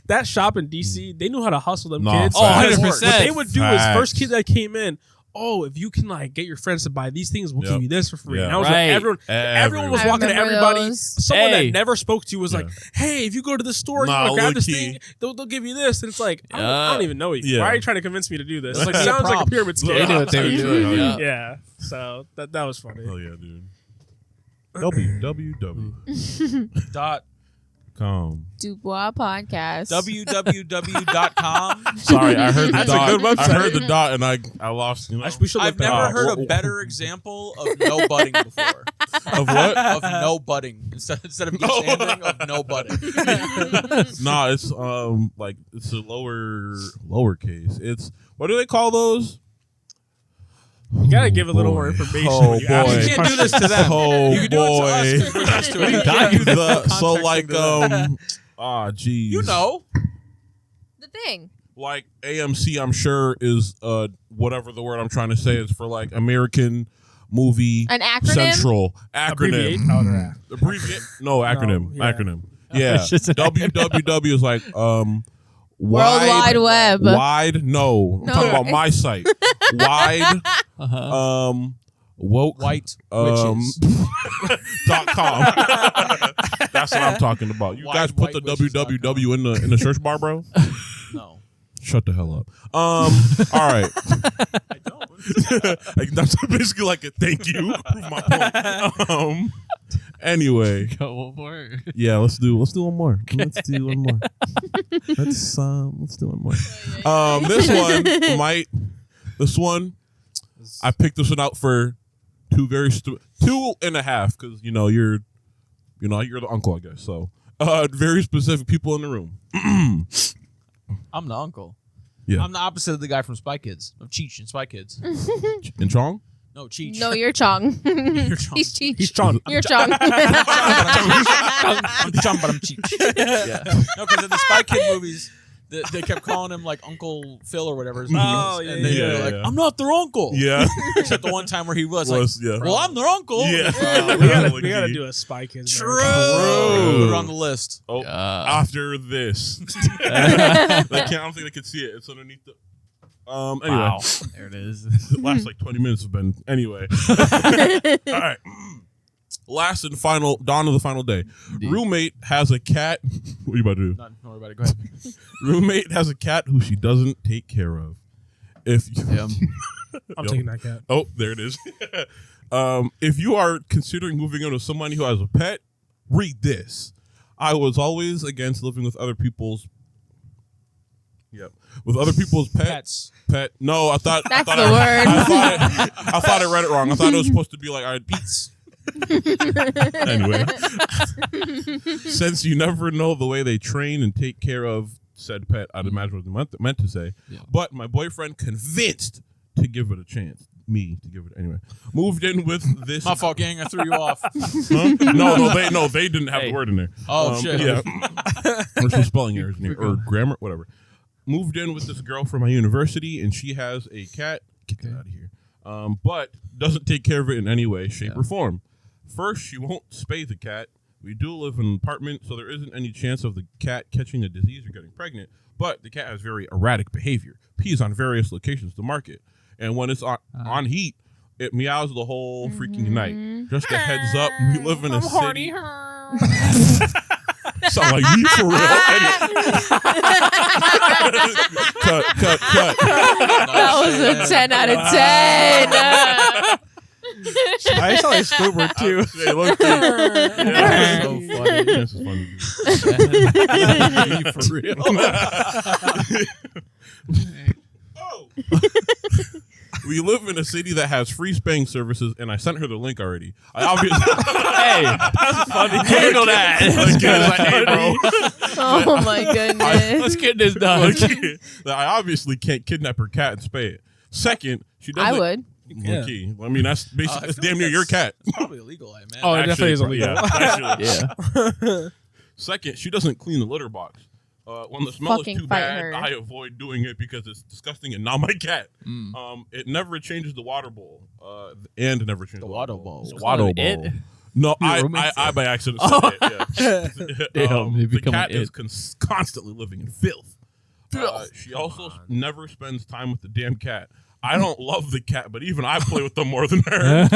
That shop in DC, they knew how to hustle them Nah, kids. Oh, Because 100%. What they would do is Facts. first kid that came in, oh, if you can like get your friends to buy these things, we'll Yep. give you this for free. Yeah. And I was Right. like, everyone was I walking to remember everybody. those. Someone Hey. that never spoke to you was Yeah. like, hey, if you go to the store, you Nah, want to grab this low-key. thing, they'll give you this. And it's like, I don't even know you. Yeah. Why are you trying to convince me to do this? It's Like, like sounds like a prompt. pyramid scheme. They knew what they were doing. Yeah. Yeah. So that was funny. Hell yeah, dude. www.com. Dot Dubois podcast. www.com. Sorry, I heard the That's a dot. good website. I heard the dot and I lost. You know? We should look I've that never up. heard a better example of no budding before. Of what? Of no budding instead of each ending of no budding. Nah, it's like it's a lowercase. It's what do they call those? You gotta give a little more information. Oh, when you ask boy. these You can't do this to them. Oh You can do boy. it to us 'cause we're used to it. You can't Got do you the the so context like into that. geez. You know. The thing. Like AMC, I'm sure is whatever the word I'm trying to say is for like American Movie An acronym? Central Abbreviate? acronym. Oh, no. Abbreviate? No, acronym. yeah. Acronym. Yeah. It's just an www is like World Wide Web. Wide? No. I'm No. talking about my site. Wide. Uh-huh. Woke. White witches. .com. That's what I'm talking about. You Wide guys put the white witches www in the search bar, bro. No. Shut the hell up. All right. I don't. Like, that's basically like a thank you. Prove my point. Anyway, Go for it. yeah, let's do one more. Let's do one more. Let's do one more. This one I picked this one out for two and a half because you're the uncle, I guess. So very specific people in the room. I'm the uncle. Yeah. I'm the opposite of the guy from Spy Kids, of Cheech and Spy Kids. In Chong? No, Cheech. No, you're Chong. You're Chong. He's Cheech. He's Chong. You're Chong. I'm Chong, but I'm Cheech. No, because in the Spy Kid movies, they kept calling him like Uncle Phil or whatever his name Oh, is. yeah, And they yeah, were like, yeah. I'm not their uncle. Yeah. Except the one time where he was like, Yeah. well, I'm their uncle. Yeah. We gotta do a Spy Kids. True. True. Put it on the list. Oh, God. after this. I don't think they could see it. It's underneath the. Anyway. Wow. There it is. The last like 20 minutes have been. Anyway. All right. Last and final, dawn of the final day. Indeed. Roommate has a cat. What are you about to do? Don't worry about it. Go ahead. Roommate has a cat who she doesn't take care of. If you, I'm Yep. taking that cat. Oh, there it is. If you are considering moving in with someone who has a pet, read this. I was always against living with other people's. Yep, with other people's Pets. pet. No, I thought That's I thought the I, word. I thought I read it wrong. I thought it was supposed to be like I beats. Anyway, since you never know the way they train and take care of said pet, I'd imagine what they meant to say. Yeah. But my boyfriend convinced to give it a chance. Me to give it anyway. Moved in with this. My fault, gang. I threw you off. Huh? No, they didn't have Hey. the word in there. Oh, shit. Yeah, or some spelling errors in there, or grammar, whatever. Moved in with this girl from my university, and she has a cat. Get that out of here. But doesn't take care of it in any way, shape, or form. First, she won't spay the cat. We do live in an apartment, so there isn't any chance of the cat catching a disease or getting pregnant. But the cat has very erratic behavior. Pees on various locations to market. And when it's on heat, it meows the whole freaking night. Just a heads up, we live in a city. Sound like me for real. Cut. That was a 10 out of 10. I saw like Squidward too. Hey, look, That's so funny. This is funny. For real. Oh. We live in a city that has free spaying services, and I sent her the link already. I obviously, Hey, that's funny. Handle that. Let's get it, hey, bro. Oh my goodness. Let's get this done. I obviously can't kidnap her cat and spay it. Second, she doesn't. I would. Okay. I mean, that's basically I that's feel damn like near your cat. It's probably illegal, I imagine. Oh, it definitely is illegal. Yeah, actually. Yeah. Second, she doesn't clean the litter box. When the smell Fucking is too fight bad, her. I avoid doing it because it's disgusting and not my cat. It never changes the water bowl. And never changes the water bowl. The water bowl. It? No, I roommate's by accident said it. Yeah. Damn, you The become cat an is constantly living in filth. She also never spends time with the damn cat. I don't love the cat, but even I play with them more than her.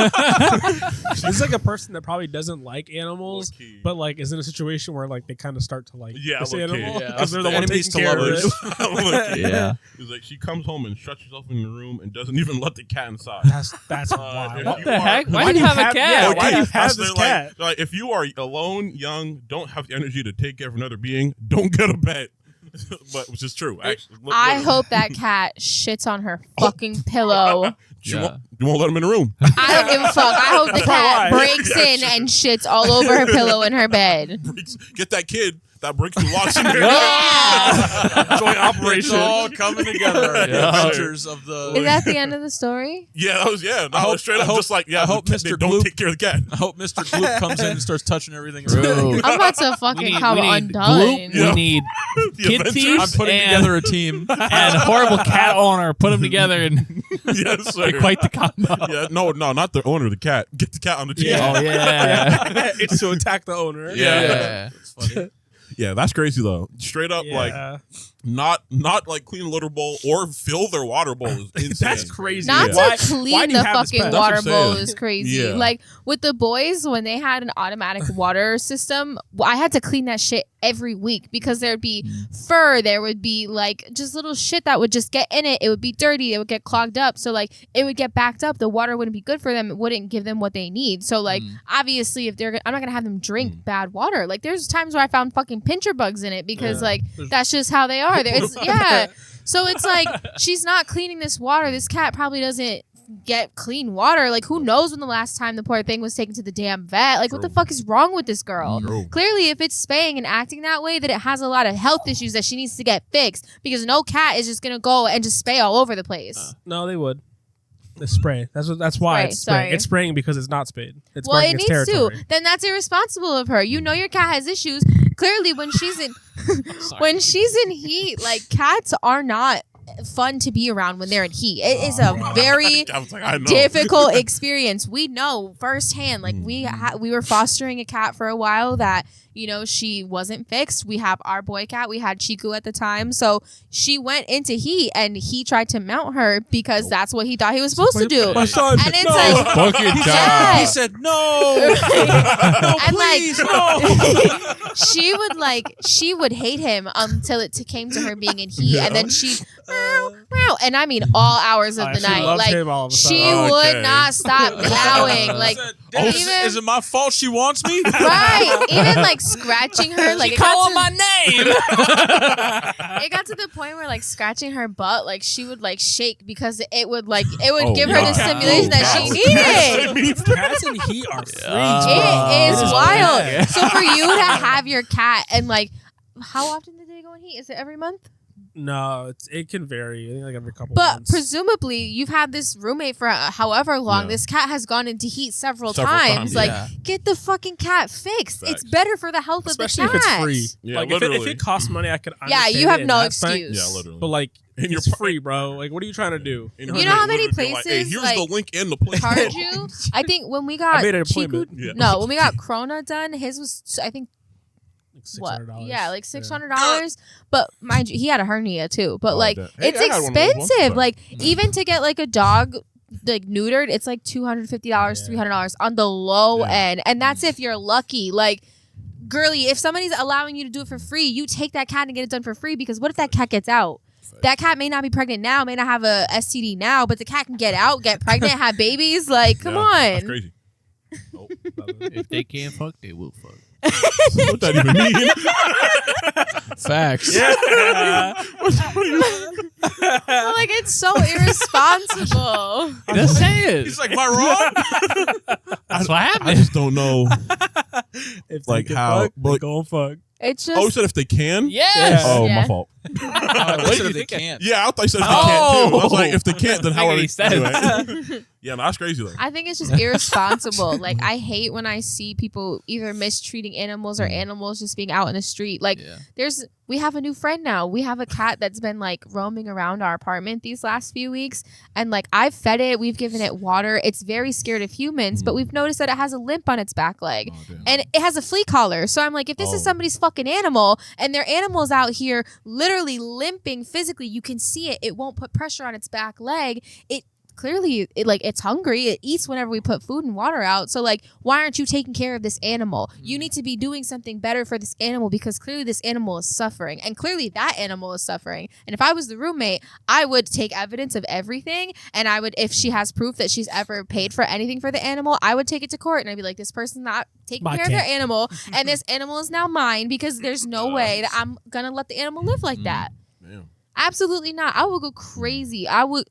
She's like a person that probably doesn't like animals, Low-key. but like is in a situation where like they kind of start to like this low-key. animal Yeah. because they're the The one enemies taking to care of lovers. it. Low-key. Yeah. It's like she comes home and shuts herself in the room and doesn't even let the cat inside. That's if wild. you What the are- heck? Why Why do you have a yeah, cat? why do you have That's this their, cat? Like, if you are alone, young, don't have the energy to take care of another being, don't get a pet. But which is true, actually. I Literally. hope that cat shits on her fucking pillow. Yeah. You won't let him in the room. I don't give a fuck. I hope the cat Why? breaks in and shits all over her pillow in her bed. Get that kid that breaks and walks in there. Joint It's operation. all coming together. The Yeah. adventures of the. Is that the end of the story? Yeah, that was I No, hope- straight I up, hope- just like I hope they Mr. don't Gloop- take care of the cat. I hope Mr. Gloop comes in and starts touching everything. Bro. I'm about to fucking come undone. Gloop, Yeah. we need The kid Avengers? thieves I'm putting and, together a team. and horrible cat owner. Put them together and Yes, sir. be quite the combo. Yeah, no, not the owner of the cat. Get the cat on the team. Yeah. Oh yeah. It's to attack the owner. Yeah. It's funny. Yeah, that's crazy though. Straight up, like Yeah. not like clean a litter bowl or fill their water bowl is insane. That's crazy. Not Yeah. to Why clean do you the have this fucking pet? water That's what I'm bowl saying. is crazy. Yeah. Like with the boys, when they had an automatic water system, I had to clean that shit every week because there'd be fur, there would be like just little shit that would just get in it. It would be dirty, it would get clogged up. So like it would get backed up. The water wouldn't be good for them. It wouldn't give them what they need. So like obviously if I'm not gonna have them drink bad water. Like there's times where I found fucking pincher bugs in it because like that's just how they are. Yeah. So it's like she's not cleaning this water. This cat probably doesn't get clean water. Like who knows when the last time the poor thing was taken to the damn vet? Like what the fuck is wrong with this girl? True. Clearly, if it's spaying and acting that way, that it has a lot of health issues that she needs to get fixed because no cat is just gonna go and just spay all over the place. No, they would. The spray. That's why it's spraying. Sorry. It's spraying because it's not spayed. It's Well, marking it its needs territory. to. Then that's irresponsible of her. You know your cat has issues. Clearly, when she's in heat, like cats are not fun to be around when they're in heat. It is a very I was like, I know. difficult experience. We know firsthand. Like we were fostering a cat for a while that she wasn't fixed. We have our boy cat. We had Chiku at the time, so she went into heat, and he tried to mount her because that's what he thought he was supposed to do. My son. And it's like, Fucking yeah. He said no. No, And please, no. she would hate him until it came to her being in heat, and then she meow, and I mean all hours of the She night. loves Like him all of a sudden. she Okay. would not stop meowing. Like Is it my fault she wants me? right, even like scratching her. Like Calling my name. it got to the point where like scratching her butt, like she would like shake because it would give her God. the stimulation that she needed. Cats in heat are freezing. It is wild. bad. So for you to have your cat and like, how often do they go in heat? Is it every month? No, it can vary. I think like every couple But months. presumably you've had this roommate for however long. Yeah. This cat has gone into heat several Several times. times, Like, yeah. get the fucking cat fixed. Facts. It's better for the health Especially of the if cat. it's free. Yeah, Like if literally. it costs money, I could Yeah, understand you have it in no that sense. excuse. Yeah, literally. But like, And it's you're free, bro. Like, what are you trying to do? And You know how many literally be like, hey, places, here's like, the link in the place. Charge you? I think when we I got made an Chiku, appointment. Yeah. no, when we got Corona done, his was I think Like what? $600. Yeah, like $600. But mind you, he had a hernia too. But Oh, like, damn. Hey, it's I had one of those once. expensive. Sorry. Like even to get like a dog like neutered, it's like $250, $300 on the low Yeah. end, and that's if you're lucky. Like, girly, if somebody's allowing you to do it for free, you take that cat and get it done for free. Because what if that cat gets out? That cat may not be pregnant now, may not have a STD now, but the cat can get out, get pregnant, have babies. Like, come That's on. crazy. Oh, If they can't fuck, they will fuck. what that even mean? Facts. Like, it's so irresponsible. Just saying. He's like, am I wrong? That's what I happened. just don't know. If Like they can how- fuck, but- they go and fuck. It's Oh, you just said if they can? Yes. Oh, Yeah. my fault. What if they can't? Yeah, I thought you said if they can't too. I was like, if they can't, then how are Makes they? any sense. Anyway. Yeah, no, that's crazy though. I think it's just irresponsible. Like, I hate when I see people either mistreating animals or animals just being out in the street. Like, Yeah. we have a new friend now. We have a cat that's been like roaming around our apartment these last few weeks. And like, I've fed it, we've given it water. It's very scared of humans, but we've noticed that it has a limp on its back leg. Oh, damn. And it has a flea collar. So I'm like, if this is Oh. somebody's fucking animal and their animal's out here literally limping physically, you can see it. It won't put pressure on its back leg. It clearly, it's hungry. It eats whenever we put food and water out. So like, why aren't you taking care of this animal? You need to be doing something better for this animal because clearly this animal is suffering. And clearly that animal is suffering. And if I was the roommate, I would take evidence of everything. And I would, if she has proof that she's ever paid for anything for the animal, I would take it to court. And I'd be like, this person's not taking My care of their cat. animal. And this animal is now mine because there's no way that I'm going to let the animal live like that. Damn. Absolutely not. I would go crazy. I would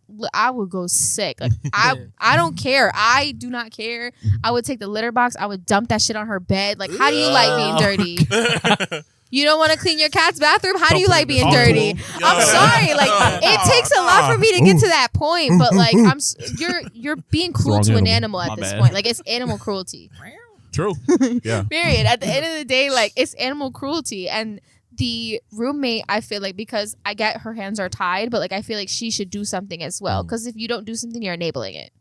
go sick. Like I don't care. I do not care. I would take the litter box. I would dump that shit on her bed. Like, how do you like being dirty? You don't want to clean your cat's bathroom? How do you like being dirty? I'm sorry. Like, it takes a lot for me to get to that point, but like, you're being cruel Wrong to an animal. animal at My this bad. point. Like, it's animal cruelty. True. Yeah. Period. At the end of the day, like, it's animal cruelty. And the roommate, I feel like, because I get her hands are tied, but like, I feel like she should do something as well. Because if you don't do something, you're enabling it.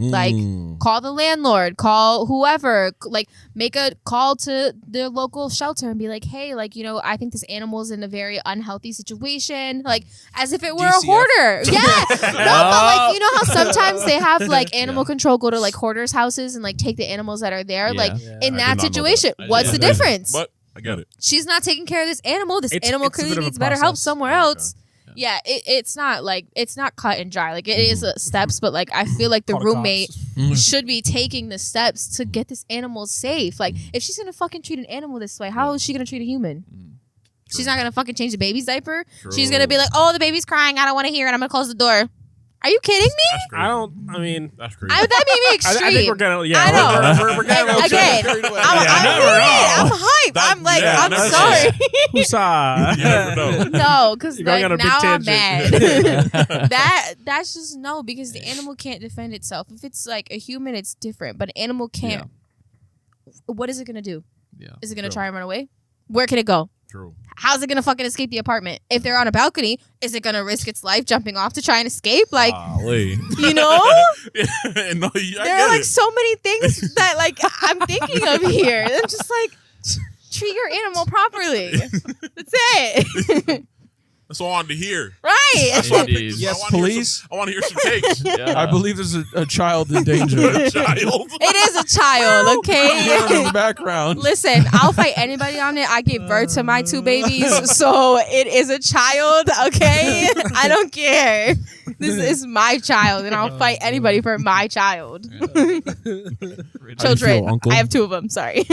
Like, call the landlord, call whoever, like, make a call to the local shelter and be like, hey, like, I think this animal's in a very unhealthy situation. Like, as if it were DCF. a hoarder. Yeah. No, but like, you know how sometimes they have like animal control go to like hoarders' houses and like take the animals that are there? Yeah. Like, Yeah. in I that did not know situation, that. I what's the didn't. difference? But I get it. She's not taking care of this animal. This It's- animal it's a bit clearly of a needs better help process. somewhere Okay. else. Yeah, it's not like, it's not cut and dry. Like, it is steps, but like, I feel like the Call the roommate cops. should be taking the steps to get this animal safe. Like, if she's gonna fucking treat an animal this way, how is she gonna treat a human? She's not gonna fucking change the baby's diaper. She's gonna be like, oh, the baby's crying. I don't want to hear it. I'm gonna close the door. Are you kidding me? That's crazy. I mean, That's crazy. That made me extreme. I think we're gonna. Yeah, I know. We're getting a little Again, carried away. I'm hyped. That- I'm like, yeah, I'm never sorry. Woosah. You never know. No, because You're going like on a big now I'm tangent. mad. That's just no, because the animal can't defend itself. If it's like a human, it's different, but an animal can't. What is it gonna do? Yeah. Is it gonna True. try and run away? Where can it go? True. How's it gonna fucking escape the apartment? If they're on a balcony, is it gonna risk its life jumping off to try and escape? Like, Golly. you know, No, I there get are like it. so many things that like I'm thinking of here. I'm just like, treat your animal properly. That's it. That's what I wanted to hear. Right. That's why I Indeed. picked this. Yes, I wanna hear please. some- I want to hear some takes. Yeah. I believe there's a child in danger. Child. It is a child, in okay? the background. Listen, I'll fight anybody on it. I gave birth to my 2 babies, so it is a child, okay? I don't care. This is my child, and I'll fight anybody for my child. Children. feel, uncle? I have 2 of them. Sorry.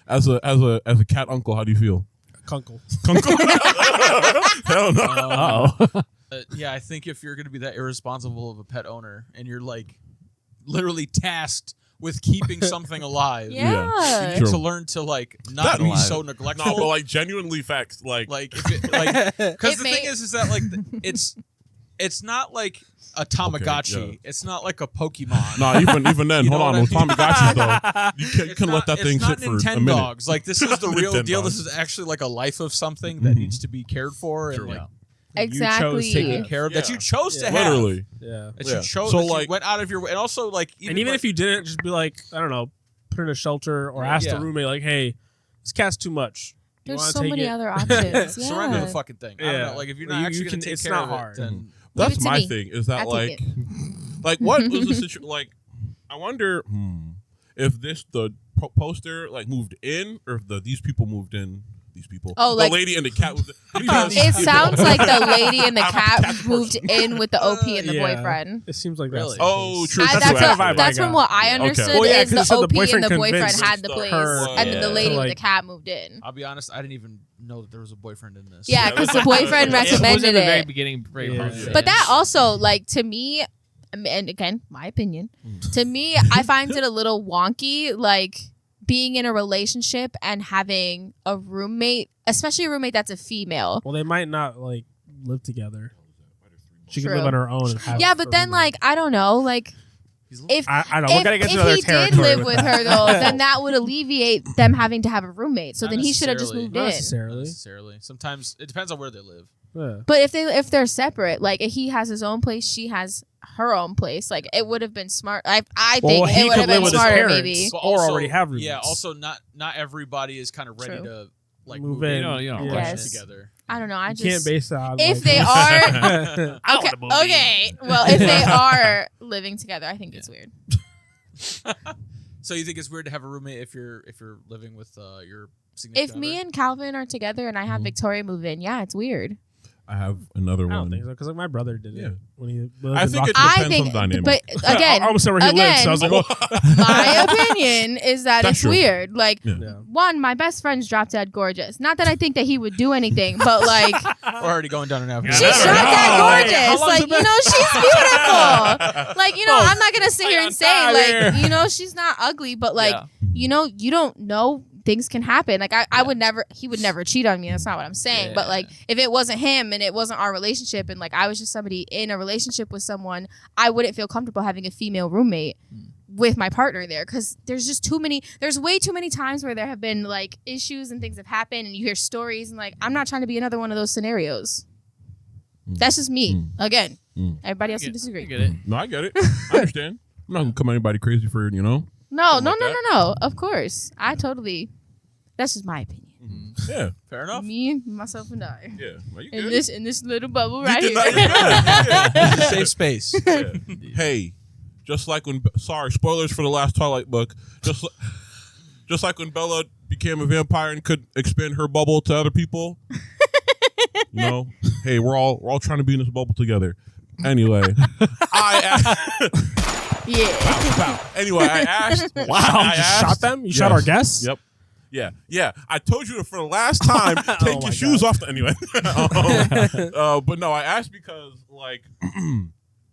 As a cat uncle, how do you feel? Kunkel. Uncle? Hell no. Yeah, I think if you're going to be that irresponsible of a pet owner and you're like literally tasked with keeping something alive, Yeah. you True. need to learn to like not Not be alive. so No, neglectful. but like genuinely facts. Like Like if it like because It the may- thing is that like it's not like a Tamagotchi. Okay, yeah. It's not like a Pokemon. no, even then, You hold know on. what With I mean? Tamagotchis though, you can It's let not- that thing it's not sit for a Nintendogs. minute. Like this is the real deal. Nintendogs. This is actually like a life of something that needs to be cared for and True. like Exactly. taken care of that Yeah. you chose to have. Literally. Yeah. That Yeah. you chose. So, that you like- went out of your way, and also like And even like, if you didn't, just be like, I don't know, put in a shelter or ask Yeah. the roommate, like, hey, this cat's too much. You There's wanna so take many it? other options. Yeah. surrender the fucking thing. I don't Yeah. know. Like if you're Well, not you actually can- gonna take it's care not of it, hard. then Leave That's it to my me. thing. Is that I'll take like what was the situation? Like, I wonder if the poster like moved in, or if these people moved in. These people. Oh, the like- lady and the cat. Because It sounds like the lady and the I'm a cat cat moved person. in with the OP and the Yeah. boyfriend. It seems like Really? that's the Oh, case. true. That's, That's what- what I that's got. from what I Okay. understood Well, yeah, is 'cause it the said the OP and boyfriend the boyfriend convinced had the place, her and then the to, lady with like- the cat moved in. I'll be honest, I didn't even know that there was a boyfriend in this. Yeah, because the boyfriend It was in recommended the very it. beginning. Very Yeah. part. But that also, like, to me, and again, my opinion, to me, I find it a little wonky, like, being in a relationship and having a roommate, especially a roommate that's a female. Well, they might not, like, live together. She could True. live on her own. And have Yeah, but a then, roommate. like, I don't know, like, if I don't know. We're going to get to if another he territory. did live with that. her, though, then that would alleviate them having to have a roommate. So Not then he should have just necessarily. moved Not in. Not necessarily. necessarily. Sometimes it depends on where they live. Yeah. But if they're separate, like if he has his own place, she has her own place. Like it would have been smart. I Well, think he it would could have live been with his smarter, parents. maybe. But Or already have Yeah. roommates. Also, not everybody is kind of ready True. to like Move move in. in. You know, Yeah. rush Yes. it. together. I don't know. I You just can't base that on if like, they are I okay. wanna move in. Okay, well, if they are living together, I think it's weird. So you think it's weird to have a roommate if you're living with your significant If me other? and Calvin are together and I have Mhm. Victoria move in, yeah, it's weird. I have another I one. don't think so because like my brother did Yeah. it when he lived I in think it Rockford. I depends think, on the dynamic. but again, I almost said where he lived, so I was like, well, my opinion is that That's it's true. weird. Like, Yeah. yeah. one, my best friend's drop dead gorgeous. Not that I think that he would do anything, but like, We're already going down an avenue. she's never drop know. dead How gorgeous. long's Like, it you been? know, she's beautiful. Like, you know, I'm not gonna sit here and I'm say tired like, here. you know, she's not ugly, but like, Yeah. you know, you don't know. Things can happen. Like I would never, he would never cheat on me. That's not what I'm saying. But like, if it wasn't him and it wasn't our relationship, and like I was just somebody in a relationship with someone, I wouldn't feel comfortable having a female roommate with my partner there, because there's just too many. There's way too many times where there have been like issues and things have happened, and you hear stories, and like I'm not trying to be another one of those scenarios. That's just me. Again, everybody else can I disagree. get it. No, I get it. I understand. I'm not gonna come at anybody crazy for it, you know. No, Something like that. no. Of course, I totally. That's just my opinion. Yeah, Fair enough. Me, myself, and I. yeah. Are you In good? this little bubble You right did here. not- you're good. You're good. Safe space. Yeah. Hey, just like when spoilers for the last Twilight book, just like when Bella became a vampire and could expand her bubble to other people. You know, hey, we're all trying to be in this bubble together. Anyway, Yeah. Anyway, I asked. Wow, I you asked- shot them? You shot our guests? Yep. Yeah. I told you for the last time, take Oh your my shoes off. Anyway, but no, I asked because like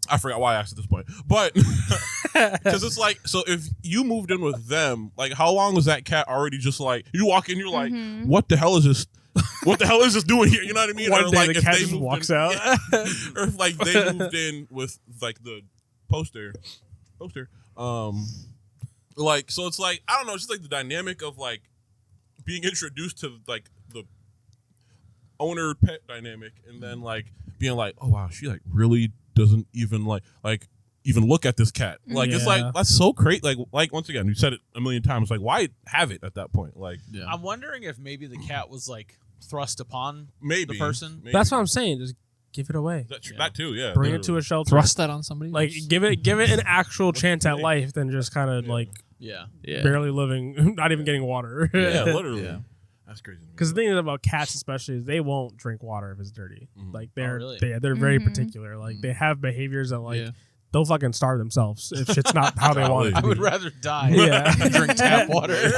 I forgot why I asked at this point, but because it's like, so if you moved in with them, like, how long was that cat already just like, you walk in, you're like, what the hell is this? What the hell is this doing here? You know what I mean? One or day like the if cat they just moved walks in, out. or if like they moved in with like the poster, like, so it's like, I don't know, it's just like the dynamic of like being introduced to like the owner pet dynamic, and then like being like, oh wow, she like really doesn't even like even look at this cat. Like it's like, that's so crazy. Like once again, you said it a million times. Like, why have it at that point? Like, I'm wondering if maybe the cat was like thrust upon maybe the person. maybe. That's what I'm saying. Just give it away. That too, yeah. Bring it to a shelter. Thrust that on somebody. Like else. give it an actual chance at life than just kind of like yeah. barely living, not even getting water. Yeah, literally. Yeah. That's crazy. Because the thing about cats, especially, is they won't drink water if it's dirty. Like they're really? they're very particular. Like they have behaviors that like Yeah. they'll fucking starve themselves if shit's not how they want it. I To would be. rather die Yeah. than drink tap water.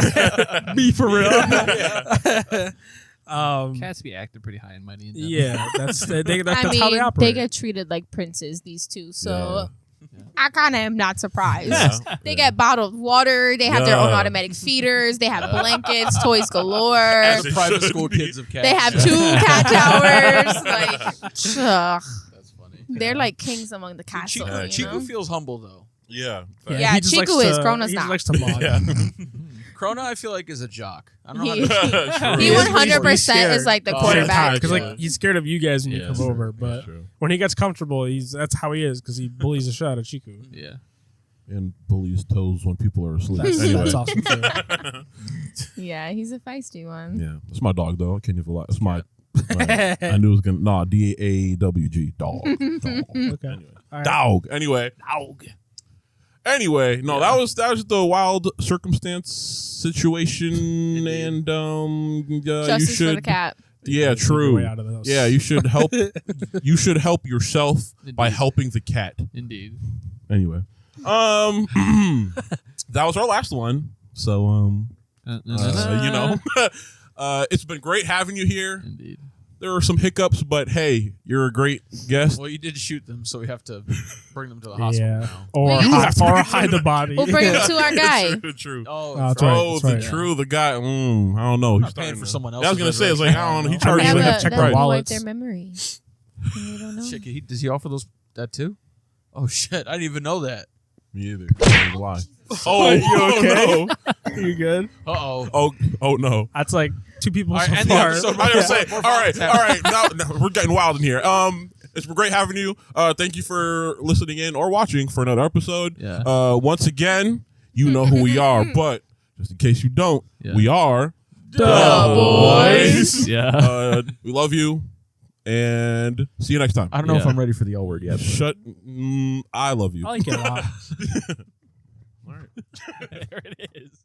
Be for real. Cats be acting pretty high and mighty. Yeah, that's I that's how they mean, operate. they get treated like princes, these two. So I kind of am not surprised. Yeah. They get bottled water. They have their own Yeah. automatic feeders. They have blankets, toys galore. As The they private should school be. kids of cats. They have 2 cat towers. Like, ugh. That's funny. They're like kings among the castle. Chiku, you Chiku know? feels humble though. Yeah. Yeah, he just Chiku likes is, to- Krona's he just not. likes to mod. Yeah. Krona, I feel like, is a jock. I don't know He, how to. True. he is 100% scared. is like the Oh, quarterback. Because Yeah. like he's scared of you guys when you Yeah, come true. over, but True. when he gets comfortable, that's how he is because he bullies the shit out of Chiku. Yeah. And bullies toes when people are asleep. That's, Anyway. that's awesome too. Yeah, he's a feisty one. Yeah, it's my dog though. I can't even lie. It's my. I knew it was gonna. Nah, DAWG dog. Dog. Okay. Anyway, All right. dog. Anyway, no, that was the wild circumstance situation, and you Justice should. for the cat. Yeah, Take your way true. out of the house. Yeah, you should help. You should help yourself by Indeed. helping the cat. Indeed. Anyway, that was our last one. So you know, it's been great having you here. Indeed. There were some hiccups, but hey, you're a great guest. Well, you did shoot them, so we have to bring them to the hospital Yeah. now. Or You hide, have to or bring hide the body. We'll bring him to our guy. True. Oh, That's right. Oh, That's the right. the guy. I don't know. He's not paying starting for to- someone I was gonna else's say, it's like, I don't know. He charges mean, like have to check they'll their wipe wallets. their memory. They don't know. Shit, does he offer that too? Oh shit, I didn't even know that. Me either. I don't lie. Oh, You okay? no. You good? Uh-oh. Oh no. That's like 2 people All right, so end the far. episode. I gotta say, More all right. violence Now we're getting wild in here. It's been great having you. Thank you for listening in or watching for another episode. Yeah. Once again, you know who we are, but just in case you don't, Yeah. we are The Boys. Yeah. we love you, and see you next time. I don't know if Yeah. I'm ready for the L word yet. Shut. I love you. I like it a lot. All right. There it is.